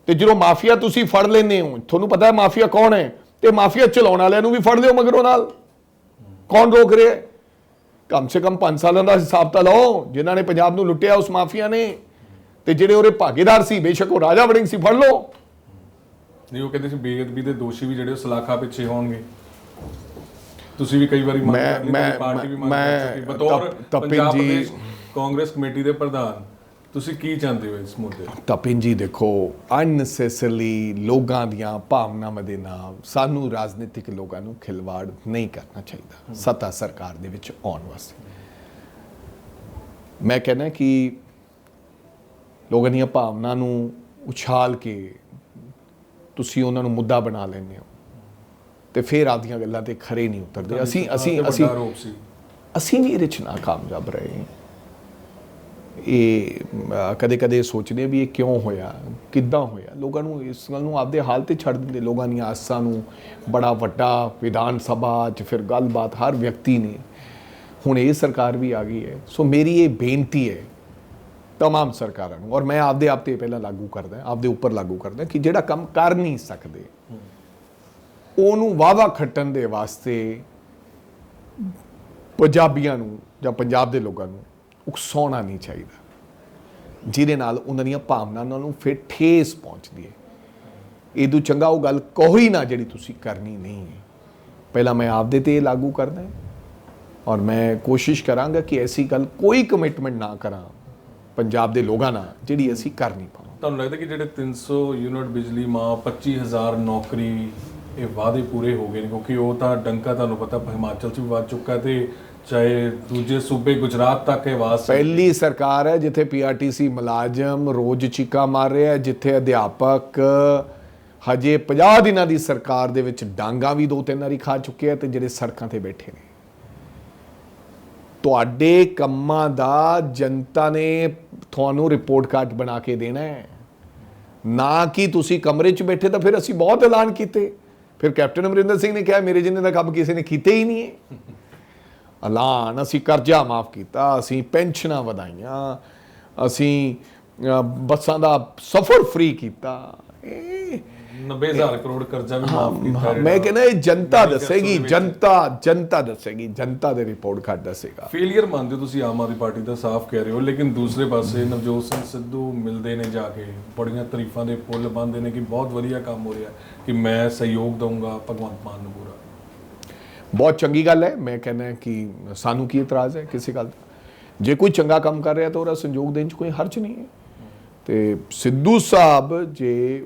ਤੇ ਜਦੋਂ ਮਾਫੀਆ ਤੁਸੀਂ ਫੜ ਲੈਂਦੇ ਹੋ, ਤੁਹਾਨੂੰ ਪਤਾ ਹੈ ਮਾਫੀਆ ਕੌਣ ਹੈ, ਤੇ ਮਾਫੀਆ ਚਲਾਉਣ ਵਾਲਿਆਂ ਨੂੰ ਵੀ ਫੜ ਲਿਓ ਮਗਰੋਂ ਨਾਲ, ਕੌਣ ਰੋਕ ਰਿਹਾ? ਕਮ ਸੇ ਕਮ 5 ਸਾਲਾਂ ਦਾ ਹਿਸਾਬ ਤਾਂ ਲਓ, ਜਿਨ੍ਹਾਂ ਨੇ ਪੰਜਾਬ ਨੂੰ ਲੁੱਟਿਆ ਉਸ ਮਾਫੀਆ ਨੇ, ਤੇ ਜਿਹੜੇ ਉਹਦੇ ਭਾਗੀਦਾਰ ਸੀ, ਬੇਸ਼ੱਕ ਉਹ ਰਾਜਾ ਵੜਿੰਗ ਸੀ, ਫੜ ਲਓ। ਨਹੀਂ, ਉਹ ਕਹਿੰਦੇ ਸੀ ਬੇਅਦਬੀ ਦੇ ਦੋਸ਼ੀ ਵੀ ਜਿਹੜੇ ਉਹ ਸਲਾਖਾ ਪਿੱਛੇ ਹੋਣਗੇ। ਤੁਸੀਂ ਵੀ ਕਈ ਵਾਰੀ ਪਾਰਟੀ ਵੀ ਬਤੌਰ ਪੰਜਾਬ ਪ੍ਰਦੇਸ਼ ਕਾਂਗਰਸ ਕਮੇਟੀ ਦੇ ਪ੍ਰਧਾਨ ਤੁਸੀਂ ਕੀ ਚਾਹੁੰਦੇ ਹੋ ਇਸ ਮੁੱਦੇ? ਤਪਿਨ ਜੀ ਦੇਖੋ, ਅਨਨੈਸੈਸਰਲੀ ਲੋਕਾਂ ਦੀਆਂ ਭਾਵਨਾਵਾਂ ਦੇ ਨਾਲ ਸਾਨੂੰ ਰਾਜਨੀਤਿਕ ਲੋਕਾਂ ਨੂੰ ਖਿਲਵਾੜ ਨਹੀਂ ਕਰਨਾ ਚਾਹੀਦਾ ਸੱਤਾ ਸਰਕਾਰ ਦੇ ਵਿੱਚ ਆਉਣ ਵਾਸਤੇ। ਮੈਂ ਕਹਿੰਦਾ ਕਿ ਲੋਕਾਂ ਦੀਆਂ ਭਾਵਨਾ ਨੂੰ ਉਛਾਲ ਕੇ ਤੁਸੀਂ ਉਹਨਾਂ ਨੂੰ ਮੁੱਦਾ ਬਣਾ ਲੈਂਦੇ ਹੋ ਤੇ ਫਿਰ ਆਪਦੀਆਂ ਗੱਲਾਂ ਤੇ ਖਰੇ ਨਹੀਂ ਉਤਰਦੇ। ਅਸੀਂ ਵੀ ਇਹਦੇ 'ਚ ਨਾਕਾਮਯਾਬ ਰਹੇ। ਇਹ ਕਦੇ ਕਦੇ ਸੋਚਦੇ ਵੀ ਇਹ ਕਿਉਂ ਹੋਇਆ, ਕਿੱਦਾਂ ਹੋਇਆ। ਲੋਕਾਂ ਨੂੰ ਇਸ ਗੱਲ ਨੂੰ ਆਪਦੇ ਹਾਲ ਤੇ ਛੱਡ ਦਿੰਦੇ, ਲੋਕਾਂ ਦੀਆਂ ਆਸਾਂ ਨੂੰ ਬੜਾ ਵੱਡਾ ਵਿਧਾਨ ਸਭਾ 'ਚ ਫਿਰ ਗੱਲਬਾਤ ਹਰ ਵਿਅਕਤੀ ਨੇ। ਹੁਣ ਇਹ ਸਰਕਾਰ ਵੀ ਆ ਗਈ ਹੈ, ਸੋ ਮੇਰੀ ਇਹ ਬੇਨਤੀ ਹੈ तमाम ਸਰਕਾਰਾਂ ਨੂੰ, ਔਰ ਮੈਂ ਆਪਦੇ ਆਪ ਤੇ ਪਹਿਲਾਂ ਲਾਗੂ ਕਰਦਾ, ਆਪਦੇ ਉੱਪਰ ਲਾਗੂ ਕਰਦਾ ਕਿ ਜਿਹੜਾ ਕੰਮ ਕਰ ਨਹੀਂ ਸਕਦੇ ਉਹਨੂੰ ਵਾਵਾ ਖੱਟਣ ਦੇ ਵਾਸਤੇ ਪੰਜਾਬੀਆਂ ਨੂੰ ਜਾਂ ਪੰਜਾਬ ਦੇ ਲੋਕਾਂ ਨੂੰ ਉਕਸਾਉਣਾ ਨਹੀਂ ਚਾਹੀਦਾ, ਜਿਹਦੇ ਨਾਲ ਉਹਨਾਂ ਦੀਆਂ ਭਾਵਨਾਵਾਂ ਨੂੰ ਫਿਰ ਠੇਸ ਪਹੁੰਚਦੀ ਹੈ। ਇਹਦੂ ਚੰਗਾ ਉਹ ਗੱਲ ਕਹੋ ਹੀ ਨਾ ਜਿਹੜੀ ਤੁਸੀਂ ਕਰਨੀ ਨਹੀਂ ਹੈ। ਪਹਿਲਾਂ ਮੈਂ ਆਪਦੇ ਤੇ ਲਾਗੂ ਕਰਦਾ ਔਰ ਮੈਂ ਕੋਸ਼ਿਸ਼ ਕਰਾਂਗਾ ਕਿ ਐਸੀ ਗੱਲ ਕੋਈ ਕਮਿਟਮੈਂਟ ਨਾ ਕਰਾਂ ਪੰਜਾਬ ਦੇ ਲੋਕਾਂ ਨਾਲ ਜਿਹੜੀ ਅਸੀਂ ਕਰ ਨਹੀਂ ਪਾਵਾਂ। ਤੁਹਾਨੂੰ ਲੱਗਦਾ ਕਿ ਜਿਹੜੇ 300 ਯੂਨਿਟ ਬਿਜਲੀ ਮਾਂ, 25,000 ਨੌਕਰੀ, ਇਹ ਵਾਅਦੇ ਪੂਰੇ ਹੋ ਗਏ ਨੇ? ਕਿਉਂਕਿ ਉਹ ਤਾਂ ਡੰਕਾ ਤੁਹਾਨੂੰ ਪਤਾ ਹਿਮਾਚਲ 'ਚ ਵੀ ਵੱਜ ਚੁੱਕਾ ਤੇ ਚਾਹੇ ਦੂਜੇ ਸੂਬੇ ਗੁਜਰਾਤ ਤੱਕ ਇਹ ਆਵਾਜ਼। ਪਹਿਲੀ ਸਰਕਾਰ ਹੈ ਜਿੱਥੇ ਪੀਆਰਟੀਸੀ ਮੁਲਾਜ਼ਮ ਰੋਜ਼ ਚੀਕਾ ਮਾਰ ਰਿਹਾ, ਜਿੱਥੇ ਅਧਿਆਪਕ ਹਜੇ 50 ਦਿਨਾਂ ਦੀ ਸਰਕਾਰ ਦੇ ਵਿੱਚ ਡਾਂਗਾ ਵੀ 2-3 ਵਾਰੀ ਖਾ ਚੁੱਕੇ ਆ ਤੇ ਜਿਹੜੇ ਸੜਕਾਂ ਤੇ ਬੈਠੇ ਨੇ। ਤੁਹਾਡੇ ਕੰਮਾਂ ਦਾ ਜਨਤਾ ਨੇ ਤੁਹਾਨੂੰ ਰਿਪੋਰਟ ਕਾਰਡ ਬਣਾ ਕੇ ਦੇਣਾ ਹੈ, ਨਾ ਕਿ ਤੁਸੀਂ ਕਮਰੇ 'ਚ ਬੈਠੇ ਤਾਂ ਫਿਰ ਅਸੀਂ ਬਹੁਤ ਐਲਾਨ ਕੀਤੇ, ਫਿਰ ਕੈਪਟਨ ਅਮਰਿੰਦਰ ਸਿੰਘ ਨੇ ਕਿਹਾ ਮੇਰੇ ਜਿੰਨੇ ਦਾ ਕੰਮ ਕਿਸੇ ਨੇ ਕੀਤੇ ਹੀ ਨਹੀਂ ਹੈ। ਐਲਾਨ, ਅਸੀਂ ਕਰਜ਼ਾ ਮਾਫ ਕੀਤਾ, ਅਸੀਂ ਪੈਨਸ਼ਨਾਂ ਵਧਾਈਆਂ, ਅਸੀਂ ਬੱਸਾਂ ਦਾ ਸਫ਼ਰ ਫ੍ਰੀ ਕੀਤਾ, 90,000 ਕਰੋੜ ਕਰਜ਼ਾ ਵੀ ਮਾਫ ਕੀਤਾ। ਮੈਂ ਕਹਿੰਦਾ ਇਹ ਜਨਤਾ ਦੱਸੇਗੀ, ਜਨਤਾ ਦੱਸੇਗੀ, ਜਨਤਾ ਦੇ ਰਿਪੋਰਟ ਕਾਰਡ ਦੱਸੇਗਾ। ਫੇਲੀਅਰ ਮੰਨਦੇ ਹੋ ਤੁਸੀਂ ਆਮ ਆਦਮੀ ਪਾਰਟੀ ਦਾ, ਸਾਫ਼ ਕਹਿ ਰਹੇ ਹੋ, ਲੇਕਿਨ ਦੂਸਰੇ ਪਾਸੇ ਨਵਜੋਤ ਸਿੰਘ ਸਿੱਧੂ ਮਿਲਦੇ ਨੇ ਜਾ ਕੇ, ਬੜੀਆਂ ਤਾਰੀਫਾਂ ਦੇ ਫੁੱਲ ਬੰਨ੍ਹਦੇ ਨੇ ਕਿ ਬਹੁਤ ਵਧੀਆ ਕੰਮ ਹੋ ਰਿਹਾ, ਕਿ ਮੈਂ ਸਹਿਯੋਗ ਦਊਂਗਾ ਭਗਵੰਤ ਮਾਨ ਨੂੰ ਪੂਰਾ। ਬਹੁਤ ਚੰਗੀ ਗੱਲ ਹੈ। ਮੈਂ ਕਹਿੰਦਾ ਕਿ ਸਾਨੂੰ ਕੀ ਇਤਰਾਜ਼ ਹੈ ਕਿਸੇ ਗੱਲ ਦਾ? ਜੇ ਕੋਈ ਚੰਗਾ ਕੰਮ ਕਰ ਰਿਹਾ ਤਾਂ ਉਹਦਾ ਸੰਯੋਗ ਦੇਣ 'ਚ ਕੋਈ ਹਰਜ ਨਹੀਂ ਹੈ। ਤੇ ਸਿੱਧੂ ਸਾਹਿਬ ਜੇ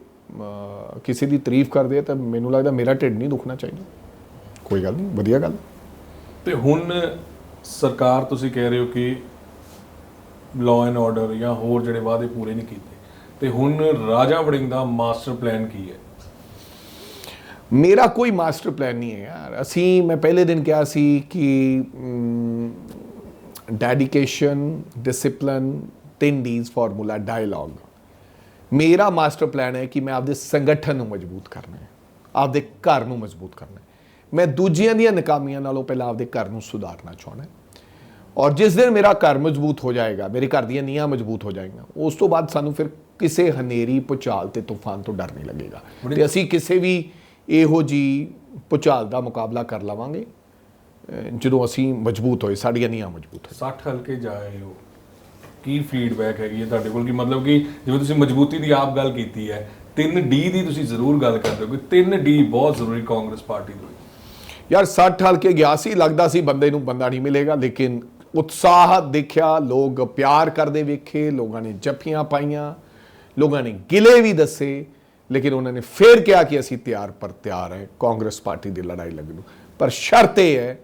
ਕਿਸੇ ਦੀ ਤਾਰੀਫ ਕਰਦੇ ਆ ਤਾਂ ਮੈਨੂੰ ਲੱਗਦਾ ਮੇਰਾ ਢਿੱਡ ਨਹੀਂ ਦੁਖਣਾ ਚਾਹੀਦਾ। ਕੋਈ ਗੱਲ ਨਹੀਂ, ਵਧੀਆ ਗੱਲ। ਤੇ ਹੁਣ ਸਰਕਾਰ ਤੁਸੀਂ ਕਹਿ ਰਹੇ ਹੋ ਕਿ ਲਾਅ ਐਂਡ ਆਰਡਰ ਜਾਂ ਹੋਰ ਜਿਹੜੇ ਵਾਅਦੇ ਪੂਰੇ ਨਹੀਂ ਕੀਤੇ, ਤੇ ਹੁਣ ਰਾਜਾ ਵੜਿੰਗ ਦਾ ਮਾਸਟਰ ਪਲਾਨ ਕੀ ਹੈ? ਮੇਰਾ ਕੋਈ ਮਾਸਟਰ ਪਲਾਨ ਨਹੀਂ ਹੈ ਯਾਰ। ਅਸੀਂ, ਮੈਂ ਪਹਿਲੇ ਦਿਨ ਕਿਹਾ ਸੀ ਕਿ dedication, discipline, 3 Ds formula, dialogue, ਮੇਰਾ ਮਾਸਟਰ ਪਲਾਨ ਹੈ ਕਿ ਮੈਂ ਆਪਦੇ ਸੰਗਠਨ ਨੂੰ ਮਜ਼ਬੂਤ ਕਰਨਾ ਹੈ, ਆਪਦੇ ਘਰ ਨੂੰ ਮਜ਼ਬੂਤ ਕਰਨਾ ਹੈ। ਮੈਂ ਦੂਜਿਆਂ ਦੀਆਂ ਨਾਕਾਮੀਆਂ ਨਾਲੋਂ ਪਹਿਲਾਂ ਆਪਦੇ ਘਰ ਨੂੰ ਸੁਧਾਰਨਾ ਚਾਹੁੰਦਾ ਔਰ ਜਿਸ ਦਿਨ ਮੇਰਾ ਘਰ ਮਜ਼ਬੂਤ ਹੋ ਜਾਏਗਾ, ਮੇਰੇ ਘਰ ਦੀਆਂ ਨੀਹਾਂ ਮਜ਼ਬੂਤ ਹੋ ਜਾਏਗੀਆਂ, ਉਸ ਤੋਂ ਬਾਅਦ ਸਾਨੂੰ ਫਿਰ ਕਿਸੇ ਹਨੇਰੀ ਭੁਚਾਲ ਤੇ ਤੂਫਾਨ ਤੋਂ ਡਰ ਨਹੀਂ ਲੱਗੇਗਾ ਤੇ ਅਸੀਂ ਕਿਸੇ ਵੀ ਇਹੋ ਜਿਹੀ ਭੁਚਾਲ ਦਾ ਮੁਕਾਬਲਾ ਕਰ ਲਵਾਂਗੇ ਜਦੋਂ ਅਸੀਂ ਮਜ਼ਬੂਤ ਹੋਏ, ਸਾਡੀਆਂ ਨੀਹਾਂ ਮਜ਼ਬੂਤ ਹੋਏ। 60 ਹਲਕੇ ਜਾਏ ਹੋ, ਕੀ ਫੀਡਬੈਕ ਹੈਗੀ ਹੈ ਤੁਹਾਡੇ ਕੋਲ? ਕਿ ਮਤਲਬ ਕਿ ਜਿਵੇਂ ਤੁਸੀਂ ਮਜ਼ਬੂਤੀ ਦੀ ਆਪ ਗੱਲ ਕੀਤੀ ਹੈ, 3D ਦੀ ਤੁਸੀਂ ਜ਼ਰੂਰ ਗੱਲ ਕਰਦੇ ਹੋ ਕਿ 3D ਬਹੁਤ ਜ਼ਰੂਰੀ ਕਾਂਗਰਸ ਪਾਰਟੀ ਲਈ। ਯਾਰ 60 ਹਲਕੇ ਗਿਆ ਸੀ, ਲੱਗਦਾ ਸੀ ਬੰਦੇ ਨੂੰ ਬੰਦਾ ਨਹੀਂ ਮਿਲੇਗਾ, ਲੇਕਿਨ ਉਤਸ਼ਾਹ ਦੇਖਿਆ, ਲੋਕ ਪਿਆਰ ਕਰਦੇ ਵੇਖੇ, ਲੋਕਾਂ ਨੇ ਜੱਫੀਆਂ ਪਾਈਆਂ, ਲੋਕਾਂ ਨੇ ਗਿਲੇ ਵੀ ਦੱਸੇ, ਲੇਕਿਨ ਉਹਨਾਂ ਨੇ ਫਿਰ ਕਿਹਾ ਕਿ ਅਸੀਂ ਤਿਆਰ ਪਰ ਤਿਆਰ ਹੈ ਕਾਂਗਰਸ ਪਾਰਟੀ ਦੀ ਲੜਾਈ ਲੜਨ ਨੂੰ। ਪਰ ਸ਼ਰਤ ਇਹ ਹੈ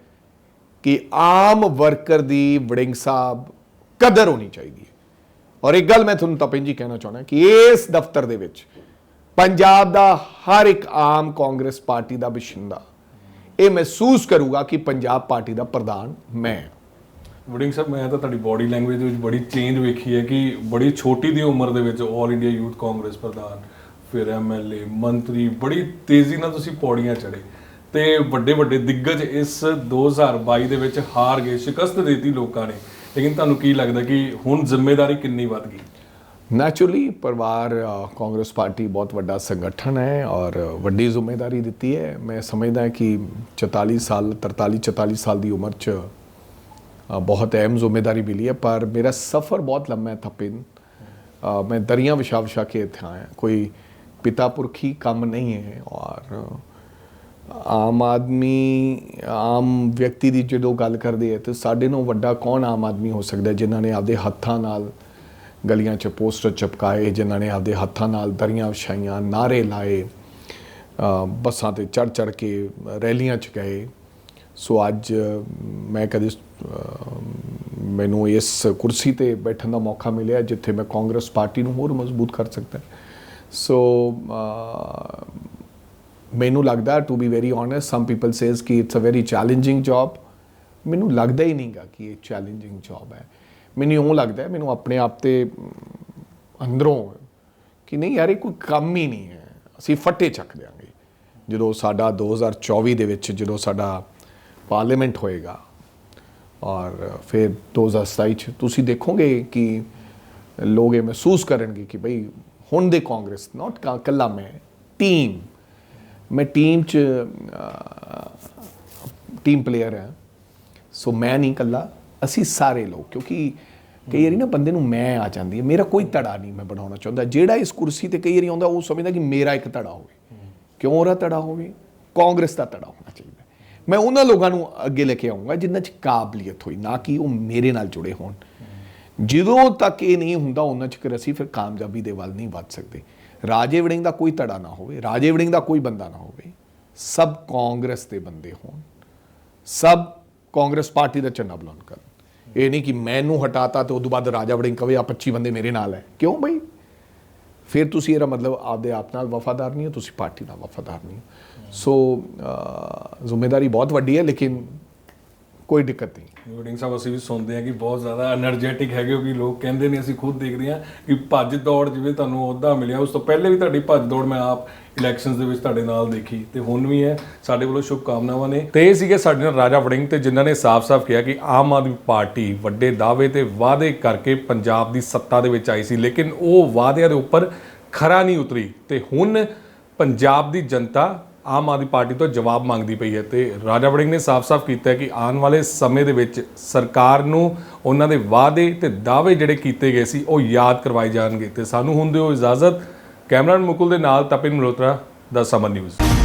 ਕਿ ਆਮ ਵਰਕਰ ਦੀ ਵੜਿੰਗ ਸਾਹਿਬ ਕਦਰ ਹੋਣੀ ਚਾਹੀਦੀ ਹੈ। ਔਰ ਇੱਕ ਗੱਲ ਮੈਂ ਤੁਹਾਨੂੰ ਤਪਨ ਜੀ ਕਹਿਣਾ ਚਾਹੁੰਦਾ ਕਿ ਇਸ ਦਫ਼ਤਰ ਦੇ ਵਿੱਚ ਪੰਜਾਬ ਦਾ ਹਰ ਇੱਕ ਆਮ ਕਾਂਗਰਸ ਪਾਰਟੀ ਦਾ ਵਸਿੰਦਾ ਇਹ ਮਹਿਸੂਸ ਕਰੂਗਾ ਕਿ ਪੰਜਾਬ ਪਾਰਟੀ ਦਾ ਪ੍ਰਧਾਨ ਮੈਂ। ਵੜਿੰਗ ਸਾਹਿਬ, ਮੈਂ ਤਾਂ ਤੁਹਾਡੀ ਬਾਡੀ ਲੈਂਗੁਏਜ ਦੇ ਵਿੱਚ ਬੜੀ ਚੇਂਜ ਵੇਖੀ ਹੈ ਕਿ ਬੜੀ ਛੋਟੀ ਦੀ ਉਮਰ ਦੇ ਵਿੱਚ ਆਲ ਇੰਡੀਆ ਯੂਥ ਕਾਂਗਰਸ ਪ੍ਰਧਾਨ, ਫਿਰ ਐਮਐਲਏ, ਮੰਤਰੀ, ਬੜੀ ਤੇਜ਼ੀ ਨਾਲ ਤੁਸੀਂ ਪੌੜੀਆਂ ਚੜ੍ਹੇ ਤੇ ਵੱਡੇ ਵੱਡੇ ਦਿੱਗਜ ਇਸ 2022 ਦੇ ਵਿੱਚ ਹਾਰ ਗਏ, ਸ਼ਿਕਸਤ ਦੇ ਦਿੱਤੀ ਲੋਕਾਂ ਨੇ। ਲੇਕਿਨ ਤੁਹਾਨੂੰ ਕੀ ਲੱਗਦਾ ਕਿ ਹੁਣ ਜ਼ਿੰਮੇਵਾਰੀ ਕਿੰਨੀ ਵੱਧ ਗਈ? ਨੈਚੁਰਲੀ ਪਰਿਵਾਰ ਕਾਂਗਰਸ ਪਾਰਟੀ ਬਹੁਤ ਵੱਡਾ ਸੰਗਠਨ ਹੈ ਔਰ ਵੱਡੀ ਜ਼ਿੰਮੇਵਾਰੀ ਦਿੱਤੀ ਹੈ। ਮੈਂ ਸਮਝਦਾ ਕਿ 44 ਸਾਲ ਦੀ ਉਮਰ 'ਚ ਬਹੁਤ ਅਹਿਮ ਜ਼ਿੰਮੇਵਾਰੀ ਮਿਲੀ ਹੈ, ਪਰ ਮੇਰਾ ਸਫ਼ਰ ਬਹੁਤ ਲੰਮਾ ਹੈ ਤਪਨ। ਮੈਂ ਦਰਿਆ ਵਿਛਾ ਕੇ ਇੱਥੇ ਆਇਆ, ਕੋਈ ਪਿਤਾ ਪੁਰਖੀ ਕੰਮ ਨਹੀਂ ਹੈ। ਔਰ ਆਮ ਆਦਮੀ, ਆਮ ਵਿਅਕਤੀ ਦੀ ਜਦੋਂ ਗੱਲ ਕਰਦੇ ਹੈ ਤਾਂ ਸਾਡੇ ਨਾਲੋਂ ਵੱਡਾ ਕੌਣ ਆਮ ਆਦਮੀ ਹੋ ਸਕਦਾ ਜਿਨ੍ਹਾਂ ਨੇ ਆਪਦੇ ਹੱਥਾਂ ਨਾਲ ਗਲੀਆਂ 'ਚ ਪੋਸਟਰ ਚਪਕਾਏ, ਜਿਨ੍ਹਾਂ ਨੇ ਆਪਦੇ ਹੱਥਾਂ ਨਾਲ ਦਰੀਆਂ ਵਿਛਾਈਆਂ, ਨਾਅਰੇ ਲਾਏ, ਬੱਸਾਂ ਤੇ ਚੜ੍ਹ ਕੇ ਰੈਲੀਆਂ 'ਚ ਗਏ। ਸੋ ਅੱਜ ਮੈਂ ਕਦੇ ਮੈਨੂੰ ਇਸ ਕੁਰਸੀ ਤੇ ਬੈਠਣ ਦਾ ਮੌਕਾ ਮਿਲਿਆ ਜਿੱਥੇ ਮੈਂ ਕਾਂਗਰਸ ਪਾਰਟੀ ਨੂੰ ਹੋਰ ਮਜ਼ਬੂਤ ਕਰ ਸਕਦਾ। ਸੋ ਮੈਨੂੰ ਲੱਗਦਾ, to be very honest, some people says ਕਿ it's a very challenging job. ਮੈਨੂੰ ਲੱਗਦਾ ਹੀ ਨਹੀਂਗਾ ਕਿ ਇਹ ਚੈਲੰਜਿੰਗ ਜੌਬ ਹੈ। ਮੈਨੂੰ ਇਉਂ ਲੱਗਦਾ, ਮੈਨੂੰ ਆਪਣੇ ਆਪ ਤੇ ਅੰਦਰੋਂ ਕਿ ਨਹੀਂ ਯਾਰ ਇਹ ਕੋਈ ਕੰਮ ਹੀ ਨਹੀਂ ਹੈ, ਅਸੀਂ ਫੱਟੇ ਚੱਕ ਦਿਆਂਗੇ। ਜਦੋਂ ਸਾਡਾ 2024 ਦੇ ਵਿੱਚ ਜਦੋਂ ਸਾਡਾ ਪਾਰਲੀਮੈਂਟ ਹੋਏਗਾ ਔਰ ਫਿਰ 2027 'ਚ ਤੁਸੀਂ ਦੇਖੋਗੇ ਕਿ ਲੋਕ ਇਹ ਮਹਿਸੂਸ ਕਰਨਗੇ ਕਿ ਬਈ ਹੁਣ ਦੇ ਕਾਂਗਰਸ ਨਾਟ ਇਕੱਲਾ ਮੈਂ ਟੀਮ 'ਚ ਟੀਮ ਪਲੇਅਰ ਹਾਂ। ਸੋ ਮੈਂ ਨਹੀਂ ਇਕੱਲਾ, ਅਸੀਂ ਸਾਰੇ ਲੋਕ, ਕਿਉਂਕਿ ਕਈ ਵਾਰੀ ਨਾ ਬੰਦੇ ਨੂੰ ਮੈਂ ਆ ਜਾਂਦੀ ਹੈ, ਮੇਰਾ ਕੋਈ ਧੜਾ ਨਹੀਂ ਮੈਂ ਬਣਾਉਣਾ ਚਾਹੁੰਦਾ। ਜਿਹੜਾ ਇਸ ਕੁਰਸੀ ਤੇ ਕਈ ਵਾਰੀ ਆਉਂਦਾ ਉਹ ਸਮਝਦਾ ਕਿ ਮੇਰਾ ਇੱਕ ਧੜਾ ਹੋਵੇ। ਕਿਉਂ ਉਹਦਾ ਧੜਾ ਹੋਵੇ? ਕਾਂਗਰਸ ਦਾ ਧੜਾ ਹੋਣਾ ਚਾਹੀਦਾ। ਮੈਂ ਉਹਨਾਂ ਲੋਕਾਂ ਨੂੰ ਅੱਗੇ ਲੈ ਕੇ ਆਊਂਗਾ ਜਿਨ੍ਹਾਂ 'ਚ ਕਾਬਲੀਅਤ ਹੋਈ, ਨਾ ਕਿ ਉਹ ਮੇਰੇ ਨਾਲ ਜੁੜੇ ਹੋਣ। ਜਦੋਂ ਤੱਕ ਇਹ ਨਹੀਂ ਹੁੰਦਾ ਉਹਨਾਂ 'ਚ ਫਿਰ ਅਸੀਂ ਕਾਮਯਾਬੀ ਦੇ ਵੱਲ ਨਹੀਂ ਵੱਧ ਸਕਦੇ। ਰਾਜੇ ਵੜਿੰਗ ਦਾ ਕੋਈ ਧੜਾ ਨਾ ਹੋਵੇ, ਰਾਜੇ ਵੜਿੰਗ ਦਾ ਕੋਈ ਬੰਦਾ ਨਾ ਹੋਵੇ, ਸਭ ਕਾਂਗਰਸ ਦੇ ਬੰਦੇ ਹੋਣ, ਸਭ ਕਾਂਗਰਸ ਪਾਰਟੀ ਦਾ ਝੰਡਾ ਬੁਲੰਦ ਕਰਨ। ਇਹ ਨਹੀਂ ਕਿ ਮੈਨੂੰ ਹਟਾਤਾ ਤੇ ਉਦੋਂ ਬਾਅਦ ਰਾਜਾ ਵੜਿੰਗ ਕਵੇ ਆ 25 ਬੰਦੇ ਮੇਰੇ ਨਾਲ ਹੈ। ਕਿਉਂ ਬਈ? ਫਿਰ ਤੁਸੀਂ ਇਹਦਾ ਮਤਲਬ ਆਪਦੇ ਆਪ ਨਾਲ ਵਫਾਦਾਰ ਨਹੀਂ ਹੋ, ਤੁਸੀਂ ਪਾਰਟੀ ਨਾਲ ਵਫਾਦਾਰ ਨਹੀਂ ਹੋ। ਸੋ ਜ਼ਿੰਮੇਵਾਰੀ ਬਹੁਤ ਵੱਡੀ ਹੈ, ਲੇਕਿਨ ਕੋਈ ਦਿੱਕਤ ਨਹੀਂ। ਵੜਿੰਗ ਸਾਹਿਬ, ਅਸੀਂ ਵੀ ਸੁਣਦੇ ਹਾਂ ਕਿ ਬਹੁਤ ਜ਼ਿਆਦਾ એનર્ਜੈਟਿਕ ਹੈਗੇ ਹੋ, ਕਿ ਲੋਕ ਕਹਿੰਦੇ ਨੇ, ਅਸੀਂ ਖੁਦ ਦੇਖਦੇ ਹਾਂ ਕਿ ਭੱਜ ਦੌੜ, ਜਿਵੇਂ ਤੁਹਾਨੂੰ ਅਹੁਦਾ ਮਿਲਿਆ ਉਸ ਤੋਂ ਪਹਿਲੇ ਵੀ ਤੁਹਾਡੀ ਭੱਜ ਦੌੜ ਮੈਂ ਆਪ ਇਲੈਕਸ਼ਨਸ ਦੇ ਵਿੱਚ ਤੁਹਾਡੇ ਨਾਲ ਦੇਖੀ ਤੇ ਹੁਣ ਵੀ ਹੈ। ਸਾਡੇ ਵੱਲੋਂ ਸ਼ੁਭਕਾਮਨਾਵਾਂ ਨੇ। ਤੇ ਇਹ ਸੀਗੇ ਸਾਡੇ ਨਾਲ ਰਾਜਾ ਵੜਿੰਗ, ਤੇ ਜਿਨ੍ਹਾਂ ਨੇ ਸਾਫ਼-ਸਾਫ਼ ਕਿਹਾ ਕਿ ਆਮ ਆਦਮੀ ਪਾਰਟੀ ਵੱਡੇ ਦਾਅਵੇ ਤੇ ਵਾਅਦੇ ਕਰਕੇ ਪੰਜਾਬ ਦੀ ਸੱਤਾ ਦੇ ਵਿੱਚ ਆਈ ਸੀ, ਲੇਕਿਨ ਉਹ ਵਾਅਦਿਆਂ ਦੇ ਉੱਪਰ ਖਰਾ ਨਹੀਂ ਉਤਰੀ ਤੇ ਹੁਣ ਪੰਜਾਬ ਦੀ ਜਨਤਾ ਆਮ ਆਦਮੀ ਪਾਰਟੀ ਤੋਂ ਜਵਾਬ ਮੰਗਦੀ ਪਈ ਹੈ। ਤੇ ਰਾਜਾ ਵੜਿੰਗ ਨੇ ਸਾਫ਼-ਸਾਫ਼ ਕੀਤਾ ਹੈ ਕਿ ਆਉਣ ਵਾਲੇ ਸਮੇਂ ਦੇ ਵਿੱਚ ਸਰਕਾਰ ਨੂੰ ਉਹਨਾਂ ਦੇ ਵਾਅਦੇ ਤੇ ਦਾਅਵੇ ਜਿਹੜੇ ਕੀਤੇ ਗਏ ਸੀ ਉਹ ਯਾਦ ਕਰਵਾਏ ਜਾਣਗੇ। ਤੇ ਸਾਨੂੰ ਹੁਣ ਦਿਓ ਇਜਾਜ਼ਤ। ਕੈਮਰਾਮੈਨ ਮੁਕੁਲ ਦੇ ਨਾਲ ਤਪਨ ਮਲਹੋਤਰਾ, ਦਾ ਸਮਨ ਨਿਊਜ਼।